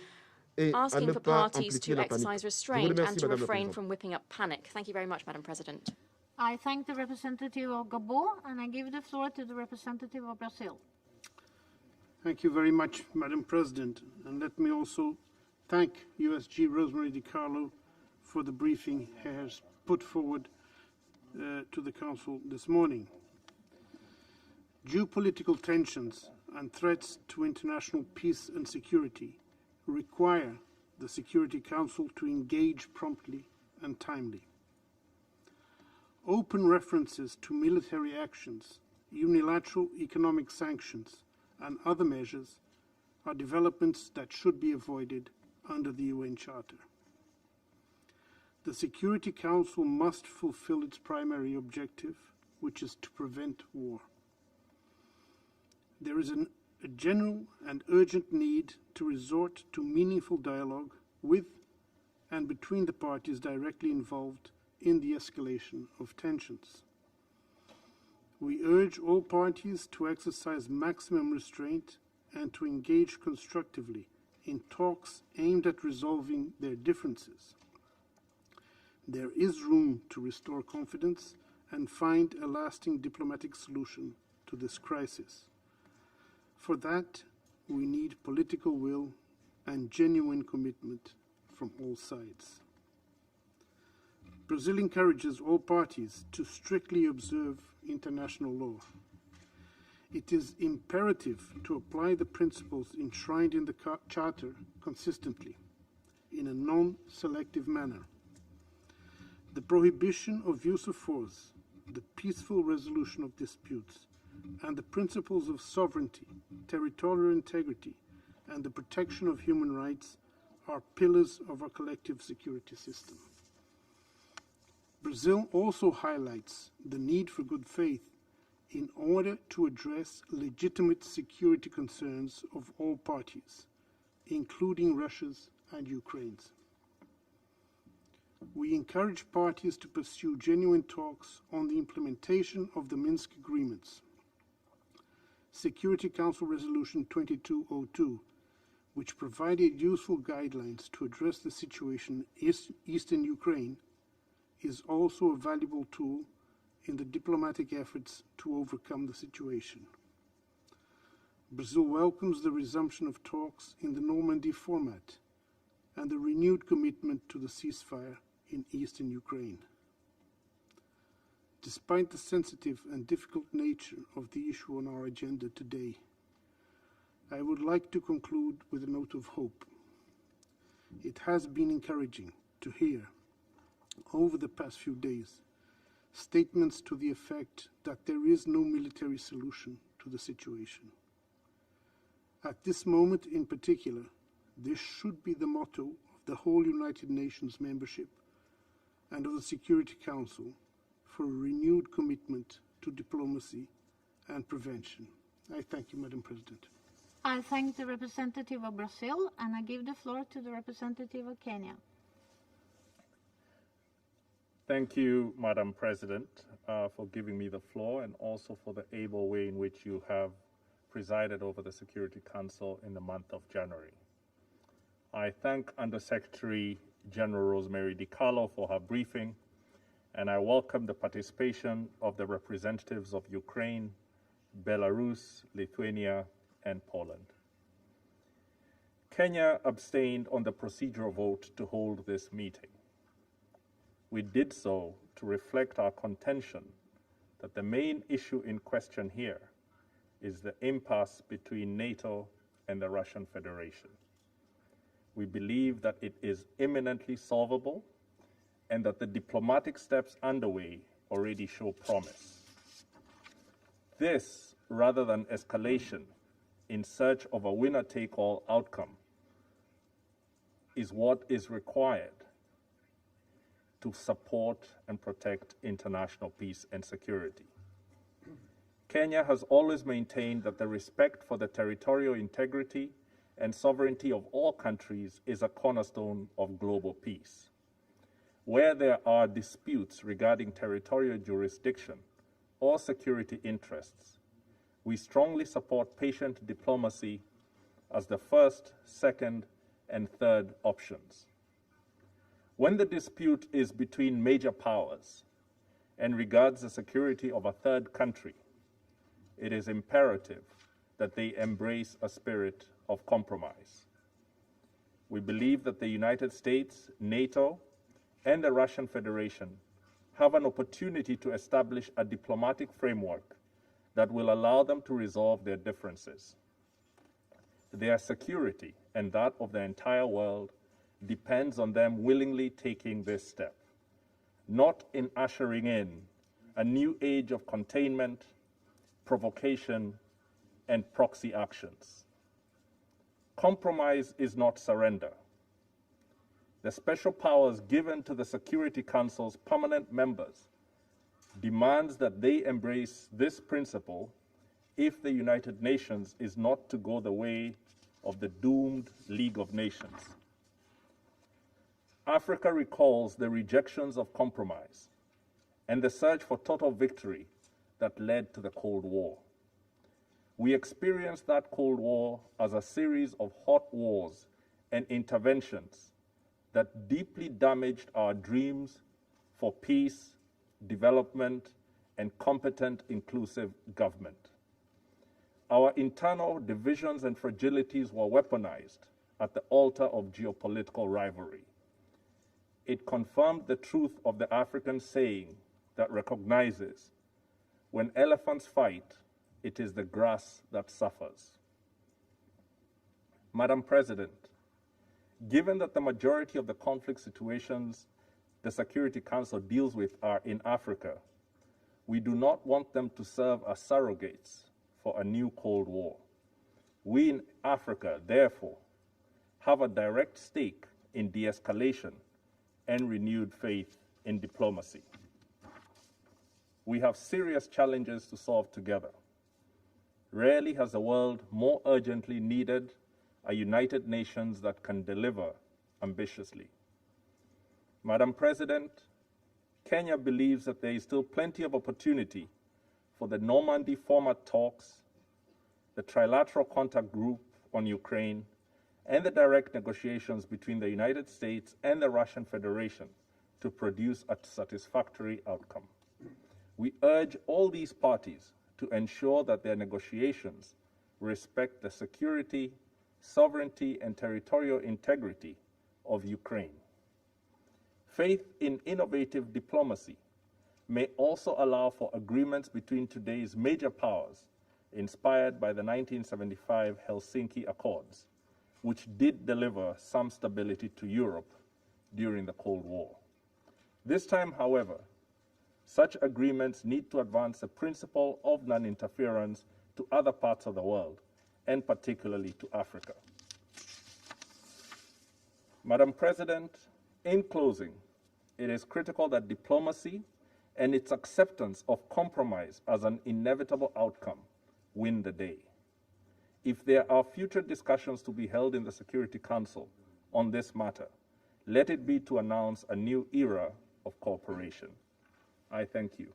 et à asking ne for pas parties amplifier to la panique. exercise Je vous restraint remercie, and to Madame la refrain Présidente. from whipping up panic. Thank you very much, Madam President. I thank the representative of Gabon, and I give the floor to the representative of Brazil. Thank you very much, Madam President. And let me also thank USG Rosemary DiCarlo for the briefing he has put forward to the Council this morning. Geopolitical tensions and threats to international peace and security require the Security Council to engage promptly and timely. Open references to military actions, unilateral economic sanctions, and other measures are developments that should be avoided under the UN Charter. The Security Council must fulfill its primary objective, which is to prevent war. There is a general and urgent need to resort to meaningful dialogue with and between the parties directly involved in the escalation of tensions. We urge all parties to exercise maximum restraint and to engage constructively in talks aimed at resolving their differences. There is room to restore confidence and find a lasting diplomatic solution to this crisis. For that, we need political will and genuine commitment from all sides. Brazil encourages all parties to strictly observe international law. It is imperative to apply the principles enshrined in the Charter consistently, in a non-selective manner. The prohibition of use of force, the peaceful resolution of disputes, and the principles of sovereignty, territorial integrity, and the protection of human rights are pillars of our collective security system. Brazil also highlights the need for good faith in order to address legitimate security concerns of all parties, including Russia's and Ukraine's. We encourage parties to pursue genuine talks on the implementation of the Minsk agreements. Security Council Resolution 2202, which provided useful guidelines to address the situation in eastern Ukraine, is also a valuable tool in the diplomatic efforts to overcome the situation. Brazil welcomes the resumption of talks in the Normandy format and the renewed commitment to the ceasefire in eastern Ukraine. Despite the sensitive and difficult nature of the issue on our agenda today, I would like to conclude with a note of hope. It has been encouraging to hear, over the past few days, statements to the effect that there is no military solution to the situation. At this moment in particular, this should be the motto of the whole United Nations membership and of the Security Council for a renewed commitment to diplomacy and prevention. I thank you, Madam President. I thank the representative of Brazil, and I give the floor to the representative of Kenya. Thank you, Madam President, for giving me the floor and also for the able way in which you have presided over the Security Council in the month of January. I thank Under-Secretary General Rosemary DiCarlo for her briefing, and I welcome the participation of the representatives of Ukraine, Belarus, Lithuania, and Poland. Kenya abstained on the procedural vote to hold this meeting. We did so to reflect our contention that the main issue in question here is the impasse between NATO and the Russian Federation. We believe that it is imminently solvable and that the diplomatic steps underway already show promise. This, rather than escalation in search of a winner-take-all outcome, is what is required to support and protect international peace and security. Kenya has always maintained that the respect for the territorial integrity and sovereignty of all countries is a cornerstone of global peace. Where there are disputes regarding territorial jurisdiction or security interests, we strongly support patient diplomacy as the first, second, and third options. When the dispute is between major powers and regards the security of a third country, it is imperative that they embrace a spirit of compromise. We believe that the United States, NATO, and the Russian Federation have an opportunity to establish a diplomatic framework that will allow them to resolve their differences. Their security and that of the entire world depends on them willingly taking this step, not in ushering in a new age of containment, provocation, and proxy actions. Compromise is not surrender. The special powers given to the Security Council's permanent members demands that they embrace this principle if the United Nations is not to go the way of the doomed League of Nations. Africa recalls the rejections of compromise and the search for total victory that led to the Cold War. We experienced that Cold War as a series of hot wars and interventions that deeply damaged our dreams for peace, development, and competent, inclusive government. Our internal divisions and fragilities were weaponized at the altar of geopolitical rivalry. It confirmed the truth of the African saying that recognizes, when elephants fight, it is the grass that suffers. Madam President, given that the majority of the conflict situations the Security Council deals with are in Africa, we do not want them to serve as surrogates for a new Cold War. We in Africa, therefore, have a direct stake in de-escalation and renewed faith in diplomacy. We have serious challenges to solve together. Rarely has the world more urgently needed a United Nations that can deliver ambitiously. Madam President, Kenya believes that there is still plenty of opportunity for the Normandy format talks, the Trilateral Contact Group on Ukraine, and the direct negotiations between the United States and the Russian Federation to produce a satisfactory outcome. We urge all these parties to ensure that their negotiations respect the security, sovereignty, and territorial integrity of Ukraine. Faith in innovative diplomacy may also allow for agreements between today's major powers, inspired by the 1975 Helsinki Accords, which did deliver some stability to Europe during the Cold War. This time, however, such agreements need to advance the principle of non-interference to other parts of the world, and particularly to Africa. Madam President, in closing, it is critical that diplomacy and its acceptance of compromise as an inevitable outcome win the day. If there are future discussions to be held in the Security Council on this matter, let it be to announce a new era of cooperation. I thank you.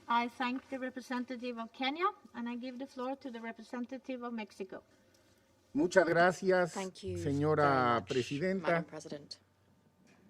I thank the representative of Kenya, and I give the floor to the representative of Mexico. Muchas gracias, Thank you señora very much, presidenta, Madam President.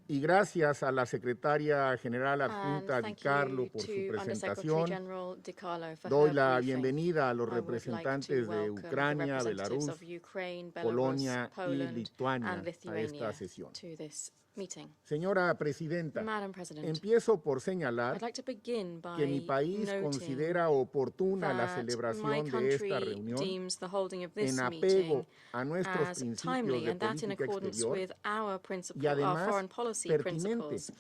y gracias a la secretaria general And adjunta Di thank Carlo you por su to Undersecretary presentación. General Di Carlo for Doy her la briefing. bienvenida a los I would like to representantes de welcome the Ucrania, representatives Belarus, of Ukraine, Belarus, Polonia y Poland, Lituania and a Lithuania esta sesión. to this meeting. Señora presidenta, Madam President, empiezo por señalar I'd like to begin by que mi país noting considera oportuna la that my celebración de esta country reunión deems the holding of this en meeting apego a nuestros as principios timely, de and that in política accordance exterior with our y principle, our además foreign policy pertinente, principles.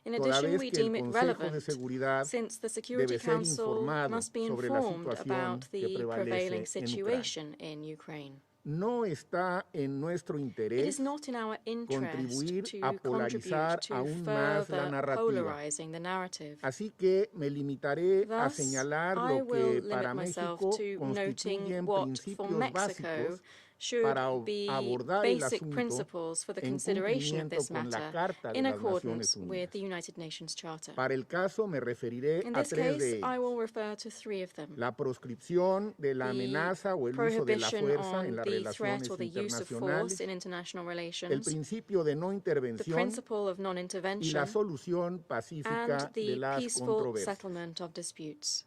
In toda addition, vez we que el deem it Consejo de relevant Seguridad since the Security debe ser Council informado must be sobre la informed situación about que the prevalece prevailing en Ucrania. situation in Ukraine. No está en nuestro It interés is not in our interest contribuir to a polarizar contribute to aún más la further narrativa. polarizing the narrative. Así que me limitaré a Thus, señalar I lo will que para limit myself México to noting constituyen what for principios Mexico básicos should para be abordar el basic asunto principles for the en consideration of cumplimiento this con la matter Carta de in las accordance Naciones with Unidas. the United Nations Charter. Para el caso me referiré In a this tres case, de I ellos. will refer to three of them. La proscripción de la The amenaza o el uso de la prohibition fuerza en on las the threat relaciones or the use of force internacionales, in international el relations, principio de no the intervención principle of y la non-intervention, solución pacífica and de the las peaceful controversias. settlement of disputes.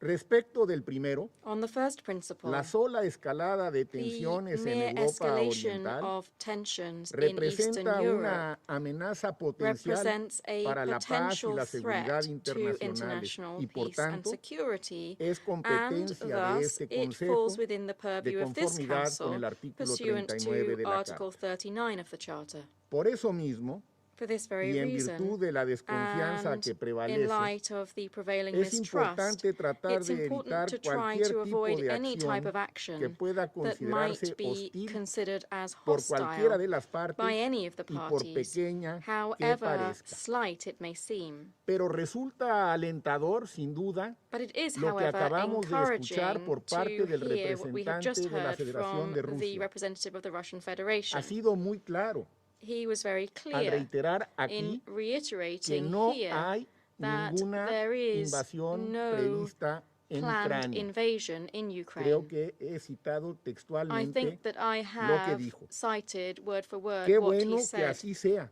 Respecto del primero, On the first principle, la sola escalada de the tensiones en mere Europa escalation Oriental of tensions in Eastern representa Europe una amenaza potencial represents a para la paz y potential la seguridad threat to internacionales international y por peace and tanto security, es and competencia de thus este it Consejo falls within the de purview of this conformidad con Council el artículo pursuant 39 to de la Article Carta. 39 of the Charter. Por eso mismo, For this very y en reason, virtud de la desconfianza and que in prevalece, light of the prevailing es mistrust, importante tratar it's de important evitar to try cualquier to tipo avoid de any type acción of action que pueda that considerarse might be hostil considered as por cualquiera de hostile las partes by any of the y por parties, pequeña que however parezca. slight it may seem. Pero resulta alentador, sin duda, But it is, lo que however, acabamos de escuchar encouraging por parte del to hear what we have just representante de la heard Federación from de the Rusia. representative of the Russian Federation. Ha sido muy claro He was very al clear reiterar in aquí que reiterating no here hay that ninguna there is invasión no prevista en planned Ucrania. invasion in Ukraine. Creo que he citado I textualmente think that I lo que have dijo. cited word for word Qué what bueno he que said. así sea.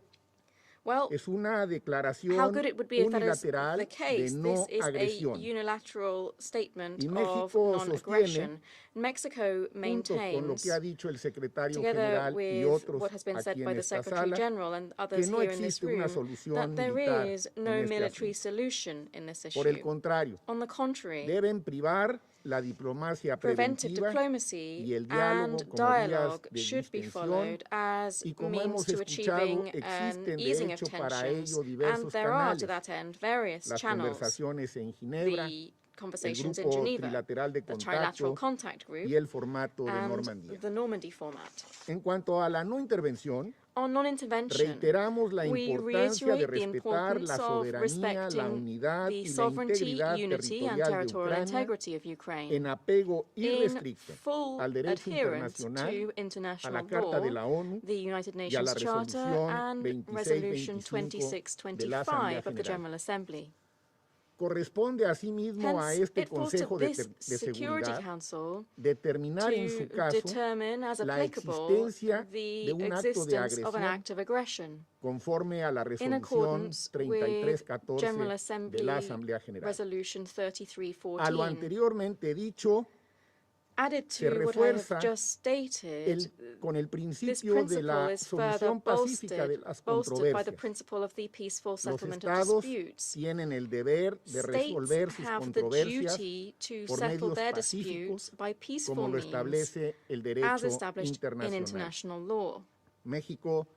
Well, Es una how declaración good it would be if that is unilateral the de case. no This is a agresión. unilateral statement Y of México non-aggression. Mexico Junto con lo maintains, que ha dicho el secretario together general y with otros what has been aquí said en by the esta Secretary sala, General and que others no here in this existe una room, solución that there militar is en no este military asunto. solution in this Por el issue. contrario, On the contrary, deben privar la diplomacia preventive preventiva diplomacy y el diálogo and como vías dialogue de should be distensión, followed as y como means hemos to escuchado, achieving an existen de easing of hecho para tensions, ello and diversos there are to canales, that end various las channels, conversaciones en Ginebra, the el conversations in grupo Geneva, trilateral de the trilateral contacto contact group, y el formato de and Normandía. the Normandy format. En cuanto a la no intervención, On non-intervention, reiteramos la we importancia de reiterate the respetar importance la of soberanía, la respecting unidad the y la sovereignty, integridad unity, and territorial de territorial Ucrania integrity of Ukraine en apego in irrestricto full al derecho adherence internacional, to a international la Carta de law, la ONU the United y a la Nations Charter, resolución and Resolution 2625 de la Asamblea 2625 of the General. General Assembly. Corresponde asimismo a Hence, este it falls to Consejo de, this de Security Seguridad Council determinar en to su caso determine as la applicable existencia the de un acto de existence of an agresión act of aggression conforme a la in resolución accordance with General 3314 Assembly de la Asamblea General. Resolution A lo 3314. anteriormente dicho, Added se to what I have refuerza just stated, con el this principio de la principle is further solución pacífica de las bolstered by the controversias. principle of the peaceful Los settlement of estados disputes. tienen el deber de States resolver sus have the controversias duty to por settle medios their pacíficos, disputes by peaceful como lo means, establece el as derecho established in internacional. international law. México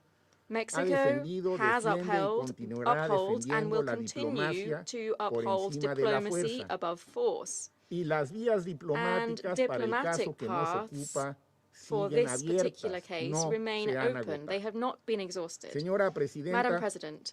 ha Mexico defendido, has defiende y upheld, continuará upholds, and defendiendo will la continue diplomacia to por uphold encima de la diplomacy fuerza. above force. Y las vías diplomáticas para el caso que nos ocupa For siguen this particular abiertas, case no remain se han open. They agotado. have not been exhausted. Señora Madam Presidenta, President,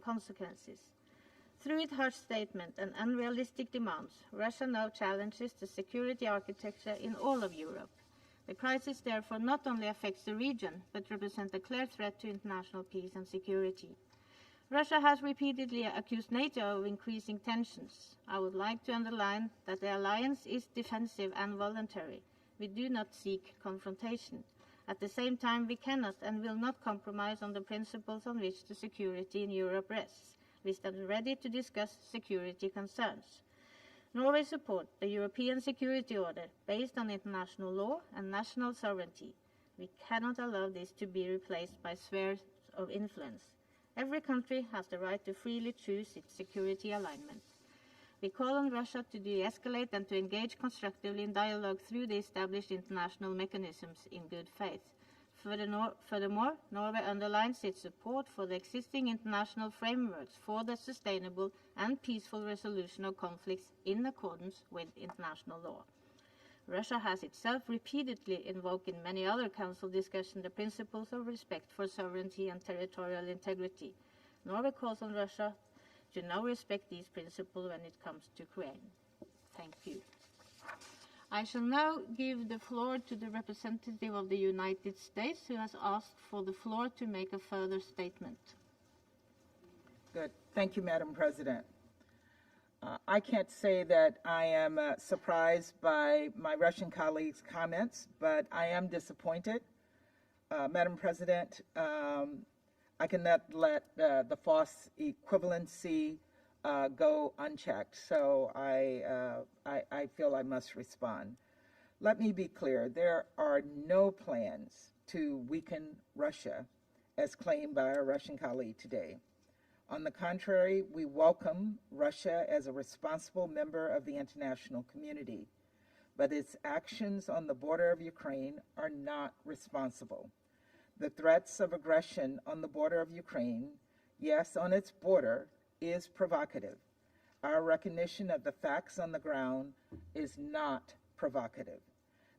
long-term consequences. Through its harsh statement and unrealistic demands, Russia now challenges the security architecture in all of Europe. The crisis therefore not only affects the region, but represents a clear threat to international peace and security. Russia has repeatedly accused NATO of increasing tensions. I would like to underline that the alliance is defensive and voluntary. We do not seek confrontation. At the same time, we cannot and will not compromise on the principles on which the security in Europe rests. We stand ready to discuss security concerns. Norway supports the European security order based on international law and national sovereignty. We cannot allow this to be replaced by spheres of influence. Every country has the right to freely choose its security alignment. We call on Russia to de-escalate and to engage constructively in dialogue through the established international mechanisms in good faith. Furthermore, Norway underlines its support for the existing international frameworks for the sustainable and peaceful resolution of conflicts in accordance with international law. Russia has itself repeatedly invoked in many other Council discussions the principles of respect for sovereignty and territorial integrity. Norway calls on Russia to now respect these principles when it comes to Ukraine. Thank you. I shall now give the floor to the representative of the United States who has asked for the floor to make a further statement. Good. Thank you, Madam President. I can't say that I am surprised by my Russian colleagues' comments, but I am disappointed. Madam President, I cannot let the false equivalency go unchecked, so I feel I must respond. Let me be clear, there are no plans to weaken Russia, as claimed by our Russian colleague today. On the contrary, we welcome Russia as a responsible member of the international community, but its actions on the border of Ukraine are not responsible. The threats of aggression on the border of Ukraine, yes, on its border, is provocative. Our recognition of the facts on the ground is not provocative.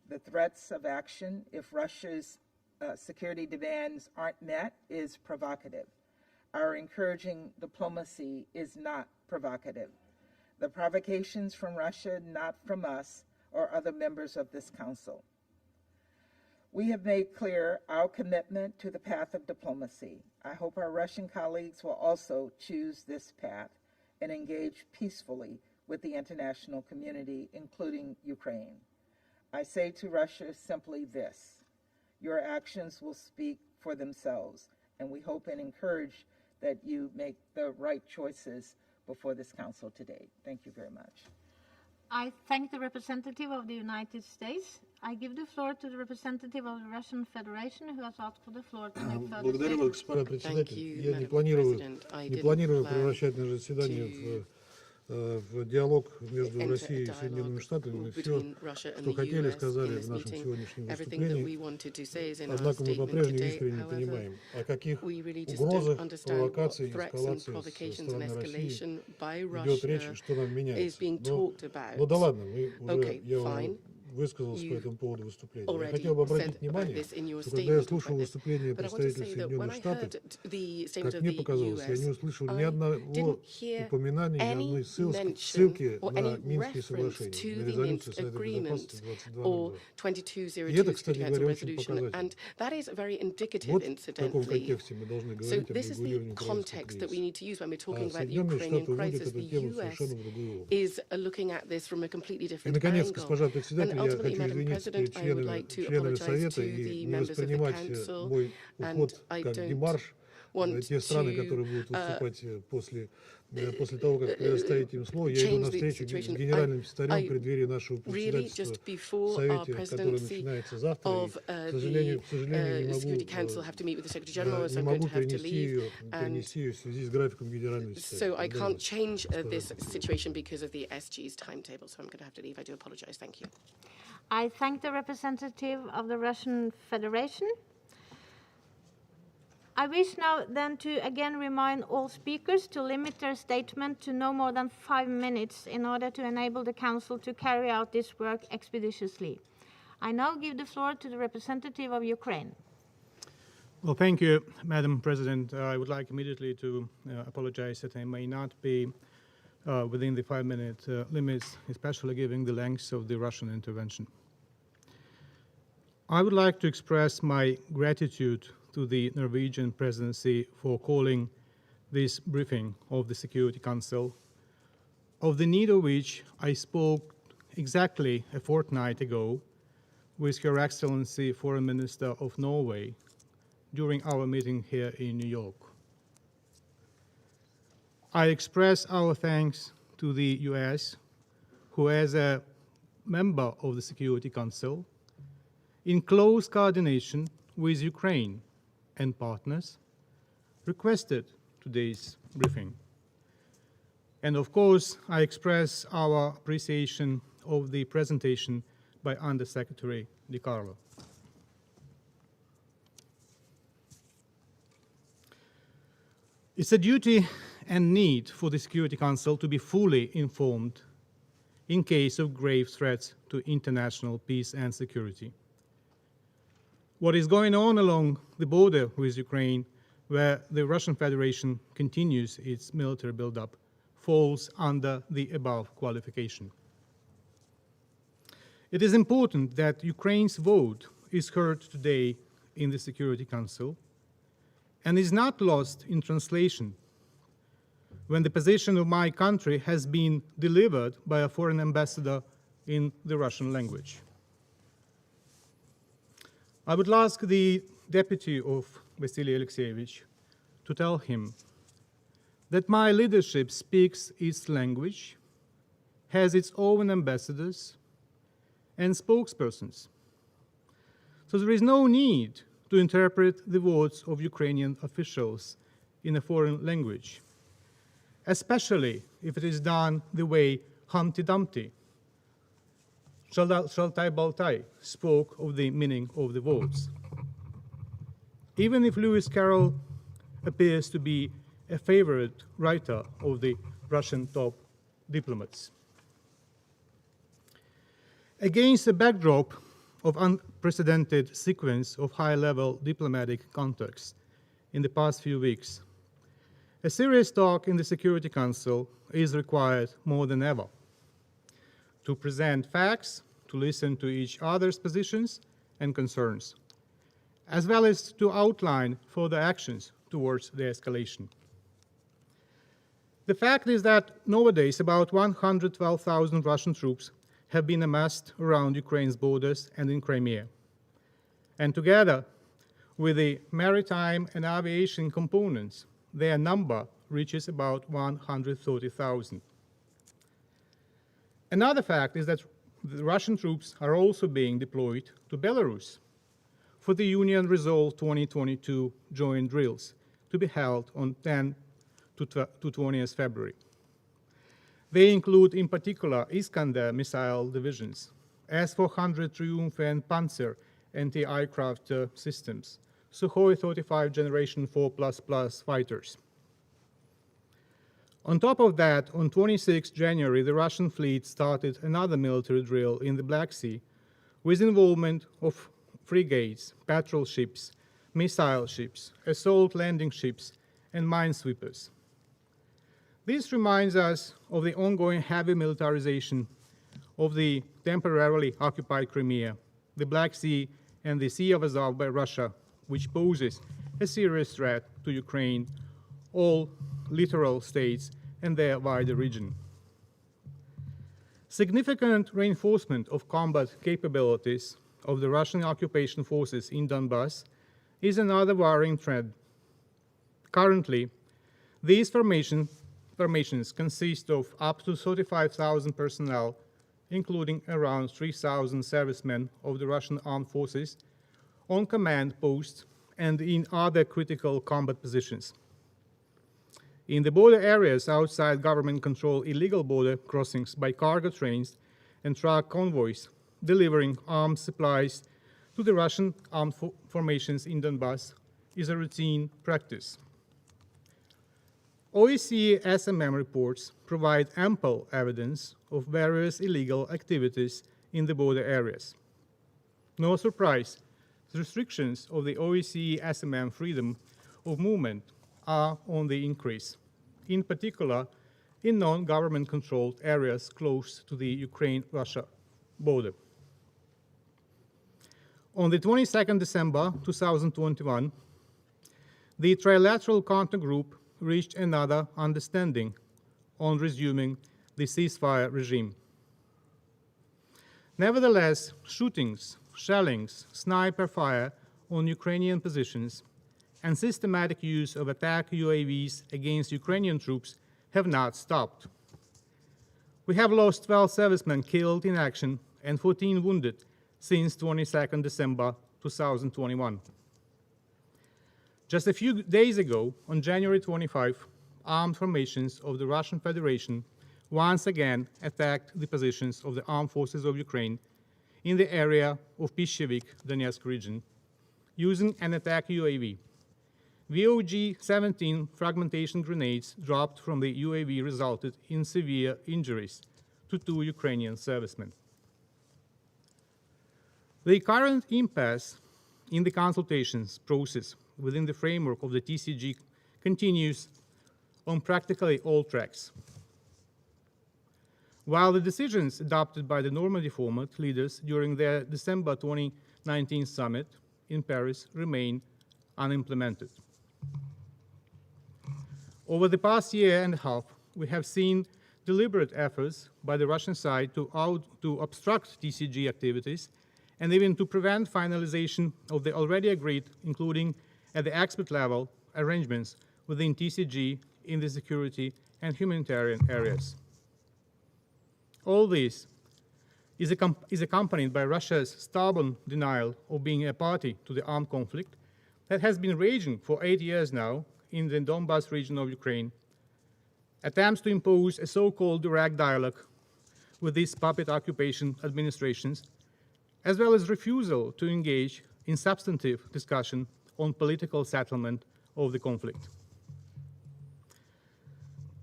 The threats of action, if Russia's security demands aren't met, is provocative. Our encouraging diplomacy is not provocative. The provocations from Russia, not from us or other members of this Council. We have made clear our commitment to the path of diplomacy. I hope our Russian colleagues will also choose this path and engage peacefully with the international community, including Ukraine. I say to Russia simply this: your actions will speak for themselves, and we hope and encourage that you make the right choices before this Council today. Thank you very much. I thank the representative of the United States. I give the floor to the representative of the Russian Federation who has asked for the floor to make further Благодарю вас, statements. господин председатель. Я не планирую превращать наше заседание в диалог между Россией и Соединенными Штатами. Мы все, что хотели, сказали в нашем сегодняшнем выступлении. Однако мы по-прежнему искренне понимаем, о каких угрозах, провокациях, эскалации со стороны России идет речь и что нам меняется. Но да ладно, я высказался по этому поводу выступления. Я хотел бы обратить внимание, что когда я слушал выступление представителей Соединенных Штатов, как мне показалось, я не услышал ни одного упоминания, ни одной ссылки на Минские соглашения, на резолюцию Совета Безопасности 2202. И это, кстати говоря, очень показательно. Вот в таком контексте мы должны говорить об урегулировании украинского кризиса. А Соединенные Штаты уводят эту тему совершенно в другую область. И, наконец, госпожа председатель, я хочу извиниться перед членами Совета и не воспринимать мой уход как демарш. Те страны, которые будут выступать после того, как предоставить им слово, я иду навстречу с генеральным секретарем в преддверии нашего председательства в Совете, который начинается завтра. И, к сожалению, не могу перенести ее в связи с графиком генерального секретаря. I thank the representative of the Russian Federation. I wish now then to again remind all speakers to limit their statement to no more than 5 minutes in order to enable the Council to carry out this work expeditiously. I now give the floor to the representative of Ukraine. Well, thank you, Madam President. I would like immediately to apologize that I may not be within the 5-minute limits, especially given the length of the Russian intervention. I would like to express my gratitude to the Norwegian presidency for calling this briefing of the Security Council, of the need of which I spoke exactly a fortnight ago with Her Excellency Foreign Minister of Norway during our meeting here in New York. I express our thanks to the US, who as a member of the Security Council, in close coordination with Ukraine and partners, requested today's briefing. And of course, I express our appreciation of the presentation by Undersecretary Di Carlo. It's a duty and need for the Security Council to be fully informed in case of grave threats to international peace and security. What is going on along the border with Ukraine, where the Russian Federation continues its military buildup, falls under the above qualification. It is important that Ukraine's vote is heard today in the Security Council and is not lost in translation when the position of my country has been delivered by a foreign ambassador in the Russian language. I would ask the deputy of Vasily Alexeyevich to tell him that my leadership speaks its language, has its own ambassadors and spokespersons. So there is no need to interpret the words of Ukrainian officials in a foreign language, especially if it is done the way Humpty Dumpty, Shaltai Baltai, spoke of the meaning of the words. Even if Lewis Carroll appears to be a favorite writer of the Russian top diplomats. Against a backdrop of unprecedented sequence of high-level diplomatic contacts in the past few weeks, a serious talk in the Security Council is required more than ever to present facts, to listen to each other's positions and concerns, as well as to outline further actions towards the escalation. The fact is that nowadays about 112,000 Russian troops have been amassed around Ukraine's borders and in Crimea. And together with the maritime and aviation components, their number reaches about 130,000. Another fact is that the Russian troops are also being deployed to Belarus for the Union Resolve 2022 joint drills to be held on 10 to 20th February. They include, in particular, Iskander missile divisions, S-400 Triumph and Panzer anti-aircraft systems, Sukhoi 35 Generation 4++ fighters. On top of that, on 26 January, the Russian fleet started another military drill in the Black Sea with involvement of frigates, patrol ships, missile ships, assault landing ships, and minesweepers. This reminds us of the ongoing heavy militarization of the temporarily occupied Crimea, the Black Sea, and the Sea of Azov by Russia, which poses a serious threat to Ukraine, all littoral states, and their wider region. Significant reinforcement of combat capabilities of the Russian occupation forces in Donbass is another worrying trend. Currently, these formations consist of up to 35,000 personnel, including around 3,000 servicemen of the Russian armed forces on command posts and in other critical combat positions. In the border areas outside government-controlled illegal border crossings by cargo trains and truck convoys delivering armed supplies to the Russian armed formations in Donbass is a routine practice. OSCE SMM reports provide ample evidence of various illegal activities in the border areas. No surprise, the restrictions of the OSCE SMM freedom of movement are on the increase, in particular in non-government controlled areas close to the Ukraine-Russia border. On the 22nd December 2021, the Trilateral Contact Group reached another understanding on resuming the ceasefire regime. Nevertheless, shootings shellings, sniper fire on Ukrainian positions, and systematic use of attack UAVs against Ukrainian troops have not stopped. We have lost 12 servicemen killed in action and 14 wounded since 22nd December 2021. Just a few days ago, on January 25, armed formations of the Russian Federation once again attacked the positions of the armed forces of Ukraine in the area of Pishevik, Donetsk region, using an attack UAV. VOG-17 fragmentation grenades dropped from the UAV resulted in severe injuries to 2 Ukrainian servicemen. The current impasse in the consultations process within the framework of the TCG continues on practically all tracks. While the decisions adopted by the Normandy format leaders during their December 2019 summit in Paris remain unimplemented. Over the past year and a half, we have seen deliberate efforts by the Russian side to obstruct TCG activities and even to prevent finalization of the already agreed, including at the expert level, arrangements within TCG in the security and humanitarian areas. All this is accompanied by Russia's stubborn denial of being a party to the armed conflict that has been raging for 8 years now in the Donbas region of Ukraine, attempts to impose a so-called direct dialogue with these puppet occupation administrations, as well as refusal to engage in substantive discussion on political settlement of the conflict.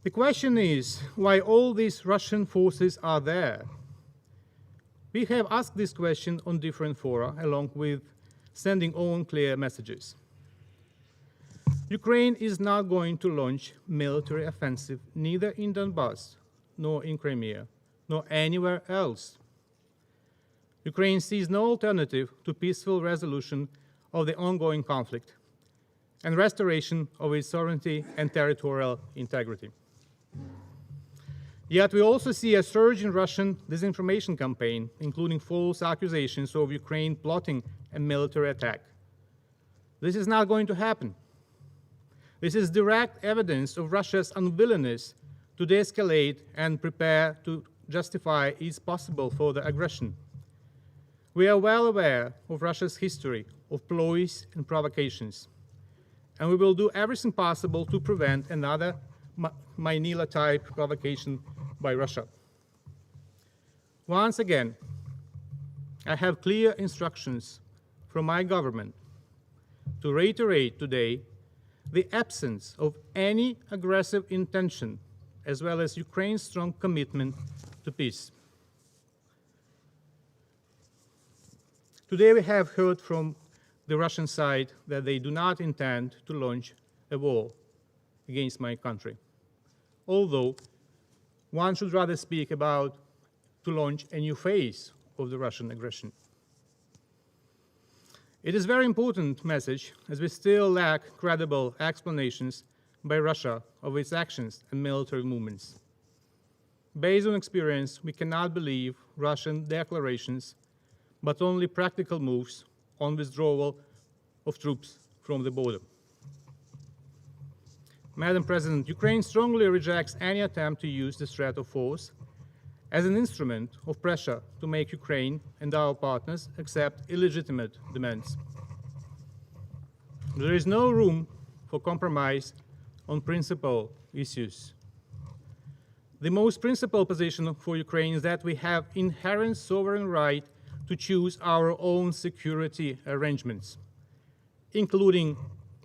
The question is why all these Russian forces are there. We have asked this question on different fora, along with sending own clear messages. Ukraine is not going to launch military offensive neither in Donbass, nor in Crimea, nor anywhere else. Ukraine sees no alternative to peaceful resolution of the ongoing conflict and restoration of its sovereignty and territorial integrity. Yet we also see a surge in Russian disinformation campaign, including false accusations of Ukraine plotting a military attack. This is not going to happen. This is direct evidence of Russia's unwillingness to de-escalate and prepare to justify its possible further aggression. We are well aware of Russia's history of ploys and provocations, and we will do everything possible to prevent another Manila-type provocation by Russia. Once again, I have clear instructions from my government to reiterate today the absence of any aggressive intention, as well as Ukraine's strong commitment to peace. Today we have heard from the Russian side that they do not intend to launch a war against my country, although one should rather speak about to launch a new phase of the Russian aggression. It is a very important message, as we still lack credible explanations by Russia of its actions and military movements. Based on experience, we cannot believe Russian declarations, but only practical moves on withdrawal of troops from the border. Madam President, Ukraine strongly rejects any attempt to use the threat of force as an instrument of pressure to make Ukraine and our partners accept illegitimate demands. There is no room for compromise on principal issues. The most principal position for Ukraine is that we have inherent sovereign right to choose our own security arrangements, including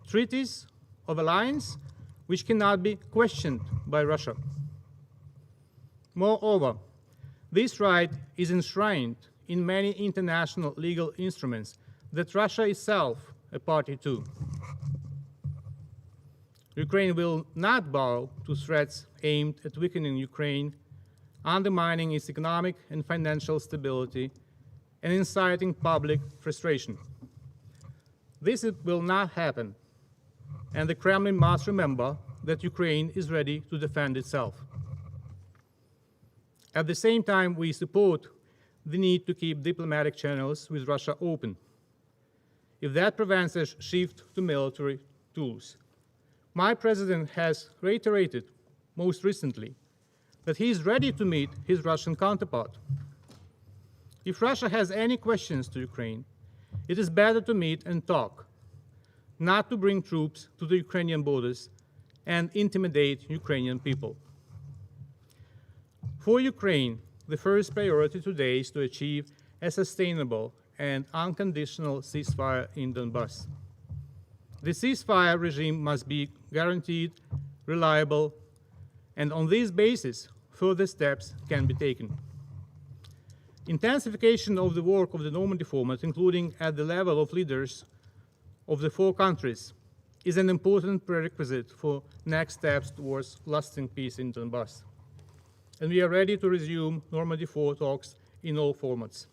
treaties of alliance which cannot be questioned by Russia. Moreover, this right is enshrined in many international legal instruments that Russia itself a party to. Ukraine will not bow to threats aimed at weakening Ukraine, undermining its economic and financial stability, and inciting public frustration. This will not happen, and the Kremlin must remember that Ukraine is ready to defend itself. At the same time, we support the need to keep diplomatic channels with Russia open. If that prevents a shift to military tools, my president has reiterated most recently that he is ready to meet his Russian counterpart. If Russia has any questions to Ukraine, it is better to meet and talk, not to bring troops to the Ukrainian borders and intimidate Ukrainian people. For Ukraine, the first priority today is to achieve a sustainable and unconditional ceasefire in Donbass. The ceasefire regime must be guaranteed, reliable, and on this basis, further steps can be taken. Intensification of the work of the Normandy format, including at the level of leaders of the 4 countries, is an important prerequisite for next steps towards lasting peace in Donbass. And we are ready to resume Normandy 4 talks in all formats.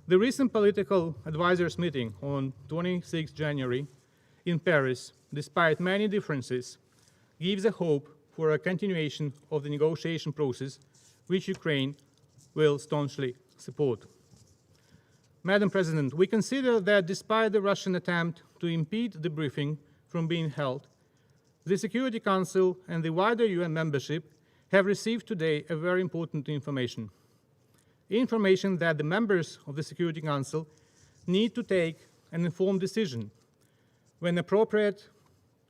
The recent political advisors meeting on 26 January in Paris, despite many differences, gives a hope for a continuation of the negotiation process, which Ukraine will staunchly support. Madam President, we consider that despite the Russian attempt to impede the briefing from being held, the Security Council and the wider UN membership have received today a very important information that the members of the Security Council need to take an informed decision when appropriate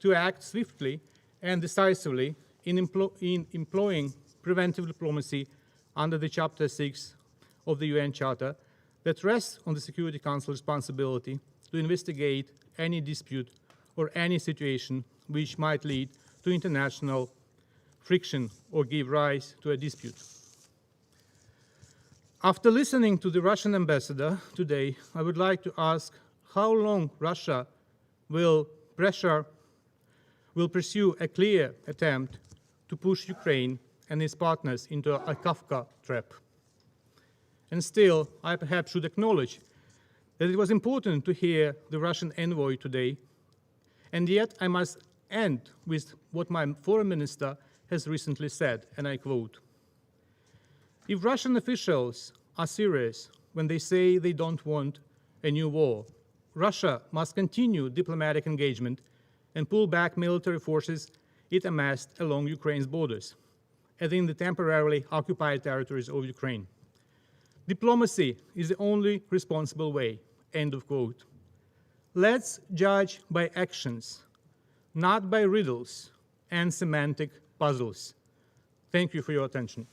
to act swiftly and decisively in employing preventive diplomacy under the Chapter 6 of the UN Charter that rests on the Security Council responsibility to investigate any dispute or any situation which might lead to international friction or give rise to a dispute. After listening to the Russian ambassador today, I would like to ask how long Russia will pursue a clear attempt to push Ukraine and its partners into a Kafka trap. And still, I perhaps should acknowledge that it was important to hear the Russian envoy today, and yet I must end with what my foreign minister has recently said, and I quote, "If Russian officials are serious when they say they don't want a new war, Russia must continue diplomatic engagement and pull back military forces it amassed along Ukraine's borders and in the temporarily occupied territories of Ukraine. Diplomacy is the only responsible way," end of quote. Let's judge by actions, not by riddles and semantic puzzles. Thank you for your attention.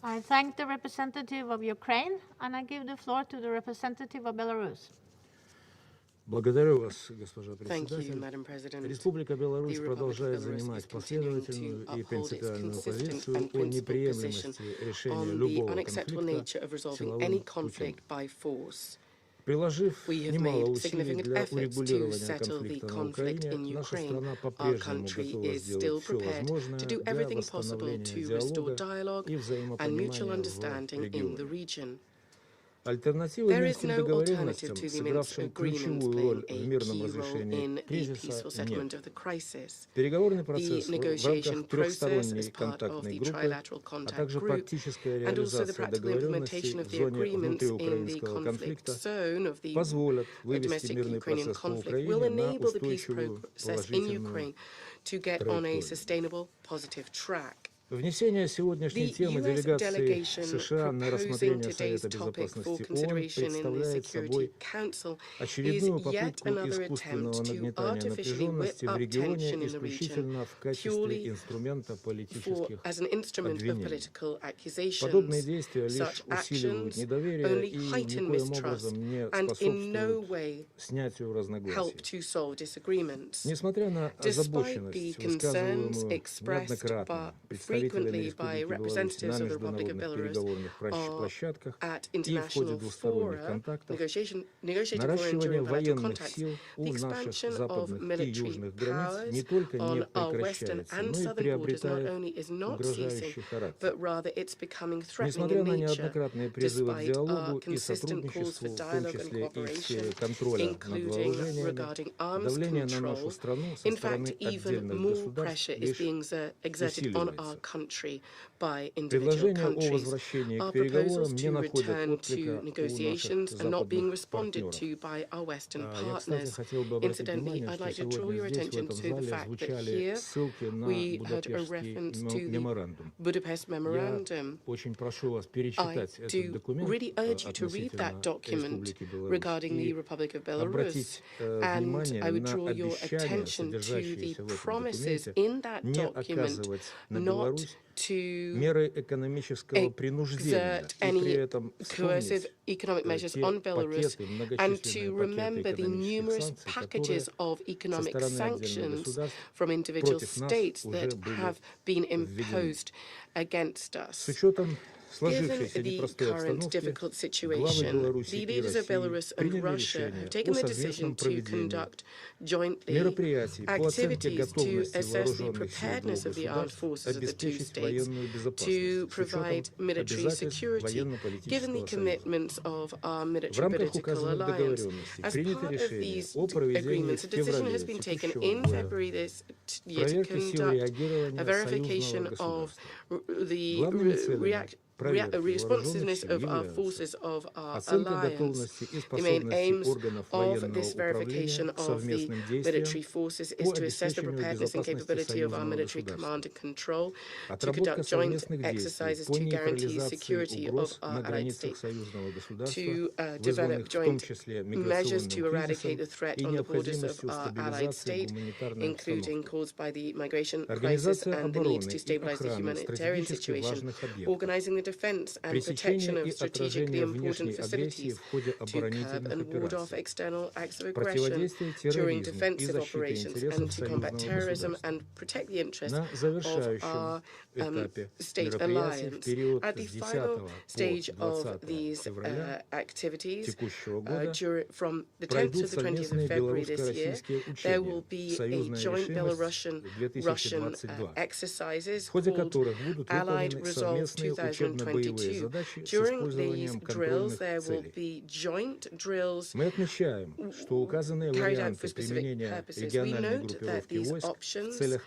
I thank the representative of Ukraine, and I give the floor to the representative of Belarus. Благодарю вас, госпожа Thank you, председатель. Madam President. Республика Беларусь The Republic of продолжает Belarus занимать is continuing последовательную to и uphold its принципиальную consistent позицию and о principled неприемлемости position решения on the любого unacceptable nature конфликта of resolving силовым any путем. conflict by force. Приложив We have немало made усилий significant для efforts to урегулирования settle the конфликта на conflict Украине, in наша Ukraine. страна Our по-прежнему country готова is still сделать все prepared возможное to do для everything possible восстановления to restore диалога dialogue и and mutual взаимопонимания understanding в in the регионе. region. Альтернативой There is Минским no договоренностям, alternative to the Minsk сыгравшим agreements ключевую роль playing в a мирном key role разрешении in a кризиса, peaceful нет. settlement of the crisis. Переговорный The процесс в negotiation рамках process трехсторонней as part of контактной the группы, trilateral а contact также group, практическая and also the реализация practical договоренностей implementation of в the зоне agreements in the внутриукраинского conflict конфликта zone of the позволят вывести domestic мирный Ukrainian процесс по conflict will Украине на enable the peace устойчивую process in положительную Ukraine to get on a траекторию. sustainable, positive track. Внесение сегодняшней The темы US делегации delegation США на proposing рассмотрение today's Совета topic for Безопасности ООН consideration in the представляет Security собой Council is очередную yet попытку another искусственного attempt to нагнетания artificially whip напряженности в up регионе tension in the region исключительно в качестве purely инструмента политических as an instrument of обвинений. political Подобные accusations. действия лишь Such усиливают actions недоверие only и heighten никоим mistrust образом не and in no способствуют way снятию help разногласий. to solve disagreements. Несмотря на Despite the озабоченность, concerns высказываемую expressed неоднократно представителями frequently by Республики Беларусь representatives на of the Republic of международных Belarus переговорных площадках at и в ходе international двусторонних fora, контактах, negotiating for наращивание bilateral военных contacts, сил у the наших expansion of западных и military южных границ не powers только не on our western прекращается, and но и southern borders not приобретает only is not ceasing, угрожающий характер. but rather it's becoming threatening Несмотря in на nature, неоднократные призывы к despite диалогу our и consistent calls for сотрудничеству, в том dialogue and числе и в сфере cooperation, контроля над including вооружениями, regarding arms давление на нашу control. страну со In стороны fact, even отдельных more государств pressure is лишь being exerted on our усиливается. country by individual countries. Our proposals to return to negotiations are not being responded to by our Western partners. Incidentally, I'd like to draw your attention to the fact that here we heard a reference to the Budapest Memorandum. I do really urge you to read that document regarding the Republic of Belarus, and I would draw your attention to the promises in that document not to exert any coercive economic measures on Belarus, and to remember the numerous packages of economic sanctions from individual states that have been imposed against us. Given the current difficult situation, the leaders of Belarus and Russia have taken the decision to conduct jointly activities to assess the preparedness of the armed forces of the two states to provide military security, given the commitments of our military political alliance. As part of these agreements, a decision has been taken in February this year to conduct a verification of the responsiveness of our forces of our alliance. The main aims of this verification of the military forces is to assess the preparedness and capability of our military command and control, to conduct joint exercises to guarantee security of our allied states, to develop joint measures to eradicate the threat on the borders of our allied state, including caused by the migration crisis and the need to stabilize the humanitarian situation, organizing the defense and protection of strategically important facilities, to curb and ward off external acts of aggression during defensive operations, and to combat terrorism and protect the interests of our state alliance. At the final stage of these activities, from the 10th to the 20th of February this year, there will be a joint Belarusian-Russian exercises called Allied Resolve 2022. During these drills, there will be joint drills carried out for specific purposes. We note that these options for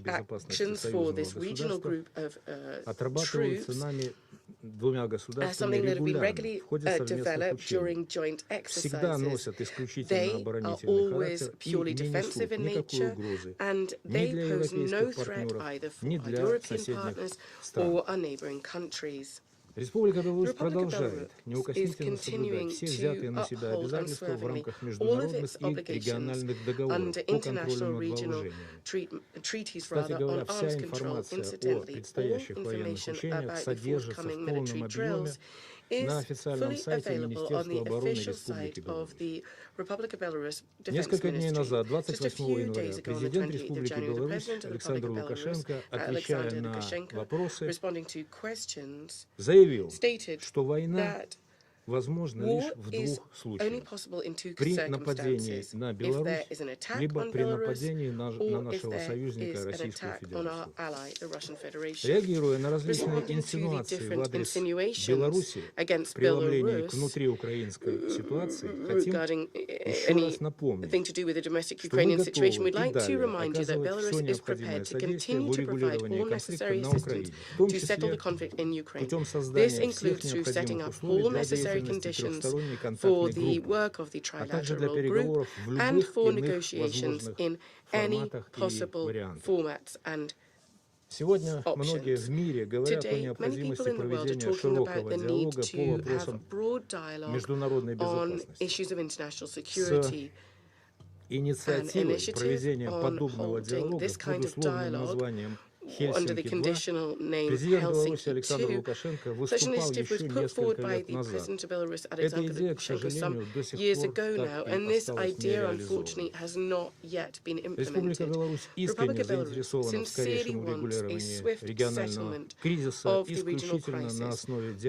actions for this regional group of troops are something that have been regularly developed during joint exercises. They are always purely defensive in nature, and they pose no threat either for our European partners or our neighboring countries. The Republic of Belarus is continuing to uphold unswervingly all of its obligations under international regional treaties on arms control. Incidentally, all information about the forthcoming military drills is fully available on the official site of the Republic of Belarus Defense Ministry. Just a few days ago, on the 28th of January, the President of the Republic of Belarus, Alexander Lukashenko, responding to questions, stated that war is only possible in two circumstances: if there is an attack on Belarus, or if there is an attack on our ally, the Russian Federation. Responding to the different insinuations against Belarus regarding anything to do with the domestic Ukrainian situation, we'd like to remind you that Belarus is prepared to continue to provide all necessary assistance to settle the conflict in Ukraine. This includes through setting up all necessary conditions for the work of the trilateral group and for negotiations in any possible formats and options. Today, many people in the world are talking about the need to have broad dialogue on issues of international security. An initiative on holding this kind of dialogue under the conditional name Helsinki 2. Such an initiative was put forward by the President of Belarus, Alexander Lukashenko, some years ago now, and this idea, unfortunately, has not yet been implemented. The Republic of Belarus sincerely wants a swift settlement of the regional crisis,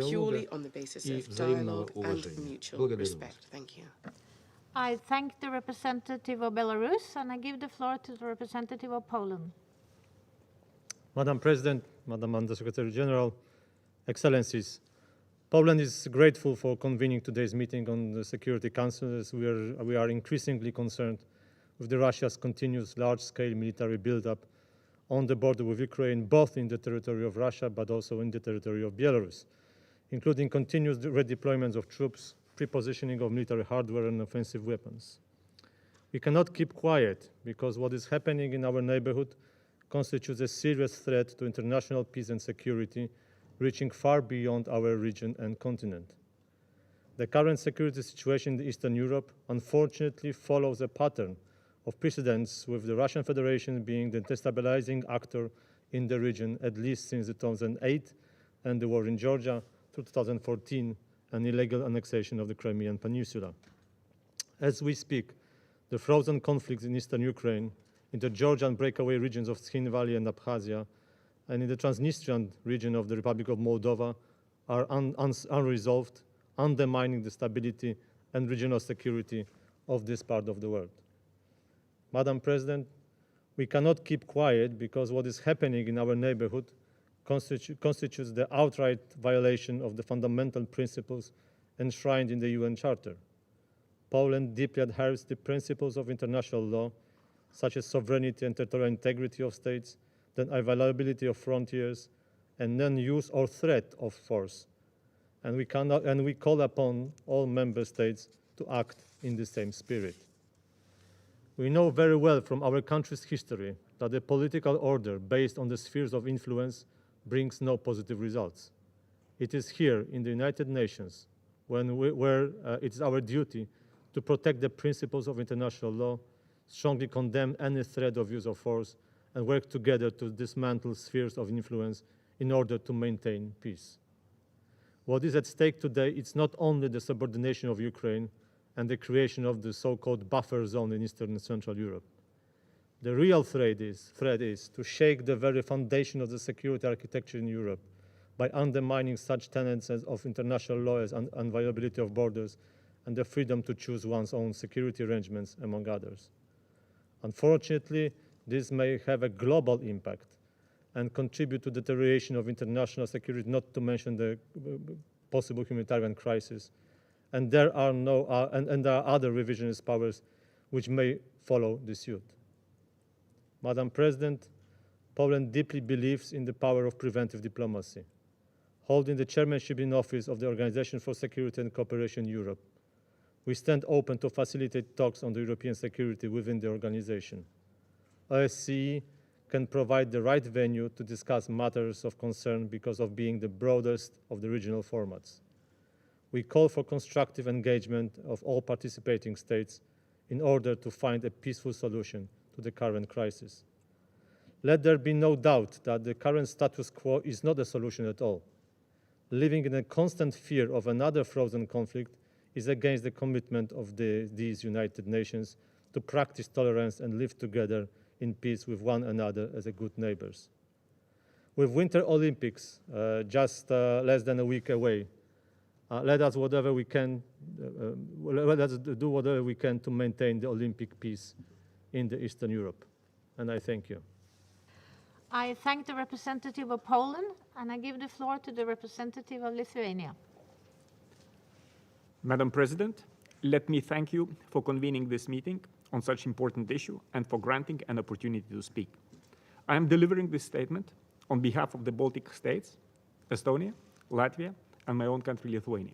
purely on the basis of dialogue and mutual respect. Thank you. I thank the representative of Belarus, and I give the floor to the representative of Poland. Madam President, Madam Undersecretary General, Excellencies, Poland is grateful for convening today's meeting on the Security Council, as we are increasingly concerned with Russia's continuous large-scale military buildup on the border with Ukraine, both in the territory of Russia but also in the territory of Belarus, including continuous redeployments of troops, pre-positioning of military hardware and offensive weapons. We cannot keep quiet because what is happening in our neighborhood constitutes a serious threat to international peace and security, reaching far beyond our region and continent. The current security situation in Eastern Europe unfortunately follows a pattern of precedents, with the Russian Federation being the destabilizing actor in the region at least since 2008 and the war in Georgia through 2014 and illegal annexation of the Crimean Peninsula. As we speak, the frozen conflicts in eastern Ukraine, in the Georgian breakaway regions of Skhin Valley and Abkhazia, and in the Transnistrian region of the Republic of Moldova are unresolved, undermining the stability and regional security of this part of the world. Madam President, we cannot keep quiet because what is happening in our neighborhood constitutes the outright violation of the fundamental principles enshrined in the UN Charter. Poland deeply adheres to the principles of international law, such as sovereignty and territorial integrity of states, the inviolability of frontiers, and non-use or threat of force. And we call upon all member states to act in the same spirit. We know very well from our country's history that a political order based on the spheres of influence brings no positive results. It is here in the United Nations where it is our duty to protect the principles of international law, strongly condemn any threat of use of force, and work together to dismantle spheres of influence in order to maintain peace. What is at stake today is not only the subordination of Ukraine and the creation of the so-called buffer zone in Eastern and Central Europe. The real threat is to shake the very foundation of the security architecture in Europe by undermining such tenets of international law as inviolability of borders and the freedom to choose one's own security arrangements, among others. Unfortunately, this may have a global impact and contribute to deterioration of international security, not to mention the possible humanitarian crisis. And there are other revisionist powers which may follow the suit. Madam President, Poland deeply believes in the power of preventive diplomacy. Holding the chairmanship in office of the Organization for Security and Cooperation in Europe, we stand open to facilitate talks on the European security within the organization. OSCE can provide the right venue to discuss matters of concern because of being the broadest of the regional formats. We call for constructive engagement of all participating states in order to find a peaceful solution to the current crisis. Let there be no doubt that the current status quo is not a solution at all. Living in a constant fear of another frozen conflict is against the commitment of these United Nations to practice tolerance and live together in peace with one another as good neighbors. With Winter Olympics just less than a week away, let us do whatever we can to maintain the Olympic peace in Eastern Europe. And I thank you. I thank the representative of Poland, and I give the floor to the representative of Lithuania. Madam President, let me thank you for convening this meeting on such important issue and for granting an opportunity to speak. I am delivering this statement on behalf of the Baltic states, Estonia, Latvia, and my own country, Lithuania.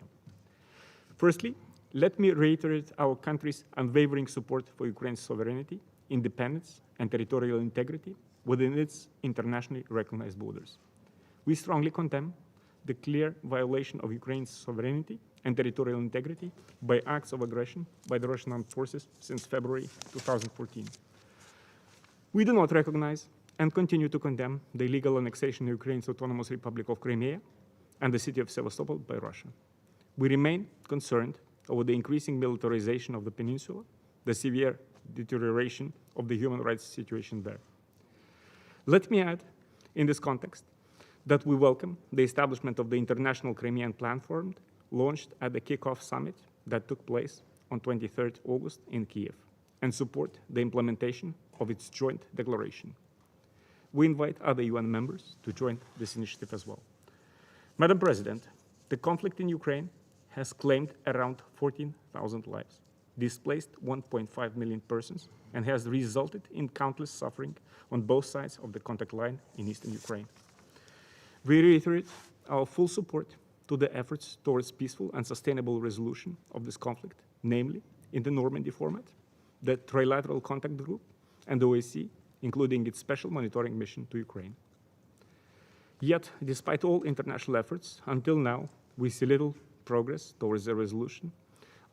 Firstly, let me reiterate our country's unwavering support for Ukraine's sovereignty, independence, and territorial integrity within its internationally recognized borders. We strongly condemn the clear violation of Ukraine's sovereignty and territorial integrity by acts of aggression by the Russian armed forces since February 2014. We do not recognize and continue to condemn the illegal annexation of Ukraine's Autonomous Republic of Crimea and the city of Sevastopol by Russia. We remain concerned over the increasing militarization of the peninsula, the severe deterioration of the human rights situation there. Let me add, in this context, that we welcome the establishment of the International Crimean Platform launched at the kickoff summit that took place on 23rd August in Kiev, and support the implementation of its joint declaration. We invite other UN members to join this initiative as well. Madam President, the conflict in Ukraine has claimed around 14,000 lives, displaced 1.5 million persons, and has resulted in countless suffering on both sides of the contact line in eastern Ukraine. We reiterate our full support to the efforts towards peaceful and sustainable resolution of this conflict, namely in the Normandy format, the Trilateral Contact Group, and the OSCE, including its special monitoring mission to Ukraine. Yet, despite all international efforts, until now, we see little progress towards the resolution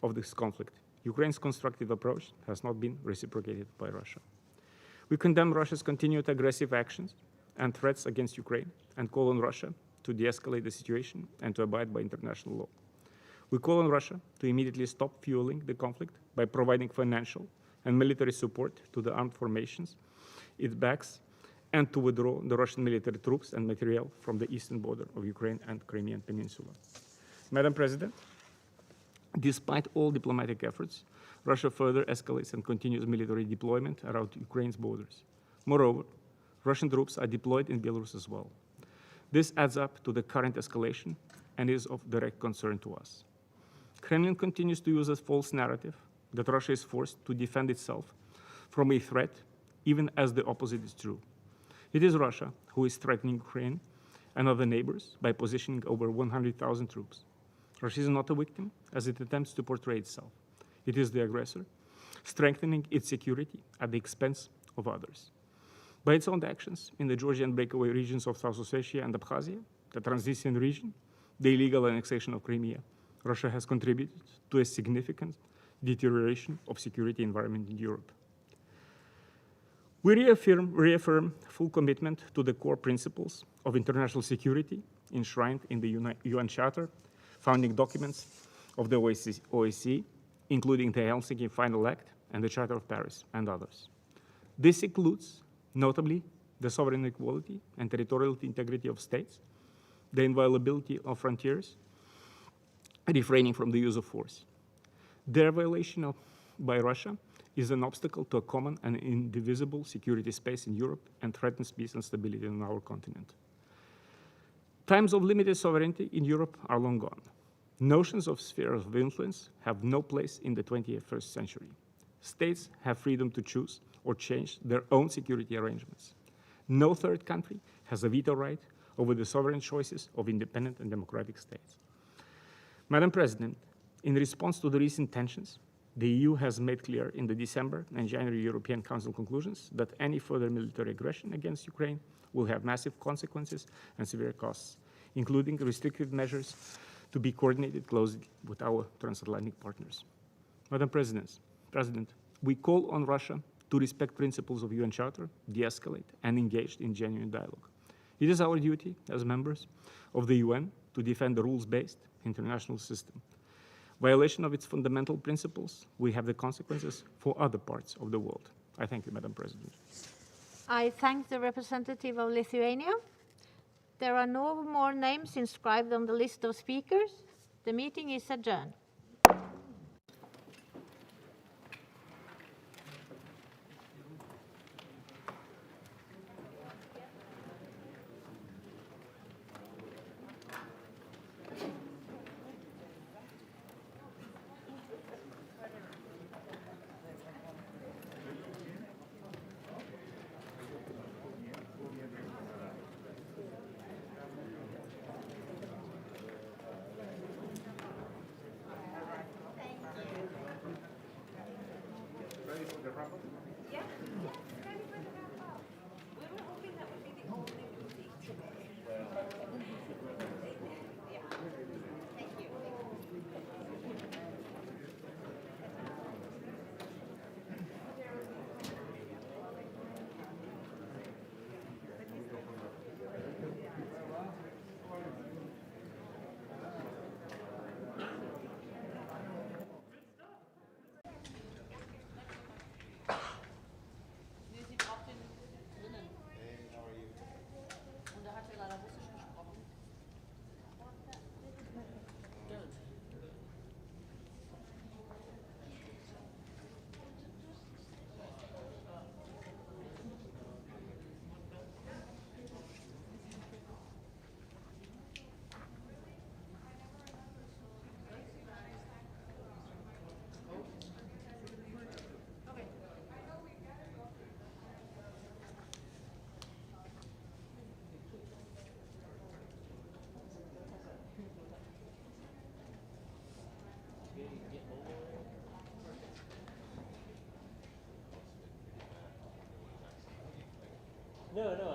of this conflict. Ukraine's constructive approach has not been reciprocated by Russia. We condemn Russia's continued aggressive actions and threats against Ukraine and call on Russia to de-escalate the situation and to abide by international law. We call on Russia to immediately stop fueling the conflict by providing financial and military support to the armed formations it backs, and to withdraw the Russian military troops and materiel from the eastern border of Ukraine and Crimean Peninsula. Madam President, despite all diplomatic efforts, Russia further escalates and continues military deployment around Ukraine's borders. Moreover, Russian troops are deployed in Belarus as well. This adds up to the current escalation and is of direct concern to us. Kremlin continues to use a false narrative that Russia is forced to defend itself from a threat, even as the opposite is true. It is Russia who is threatening Ukraine and other neighbors by positioning over 100,000 troops. Russia is not a victim, as it attempts to portray itself. It is the aggressor, strengthening its security at the expense of others. By its own actions in the Georgian breakaway regions of South Ossetia and Abkhazia, the Transnistrian region, the illegal annexation of Crimea, Russia has contributed to a significant deterioration of security environment in Europe. We reaffirm full commitment to the core principles of international security enshrined in the UN Charter, founding documents of the OSCE, including the Helsinki Final Act and the Charter of Paris, and others. This includes, notably, the sovereign equality and territorial integrity of states, the inviolability of frontiers, refraining from the use of force. Their violation by Russia is an obstacle to a common and indivisible security space in Europe and threatens peace and stability on our continent. Times of limited sovereignty in Europe are long gone. Notions of spheres of influence have no place in the 21st century. States have freedom to choose or change their own security arrangements. No third country has a veto right over the sovereign choices of independent and democratic states. Madam President, in response to the recent tensions, the EU has made clear in the December and January European Council conclusions that any further military aggression against Ukraine will have massive consequences and severe costs, including restrictive measures to be coordinated closely with our transatlantic partners. Madam President, we call on Russia to respect principles of UN Charter, de-escalate, and engage in genuine dialogue. It is our duty as members of the UN to defend the rules-based international system. Violation of its fundamental principles will have the consequences for other parts of the world. I thank you, Madam President. I thank the representative of Lithuania. There are no more names inscribed on the list of speakers. The meeting is adjourned. No,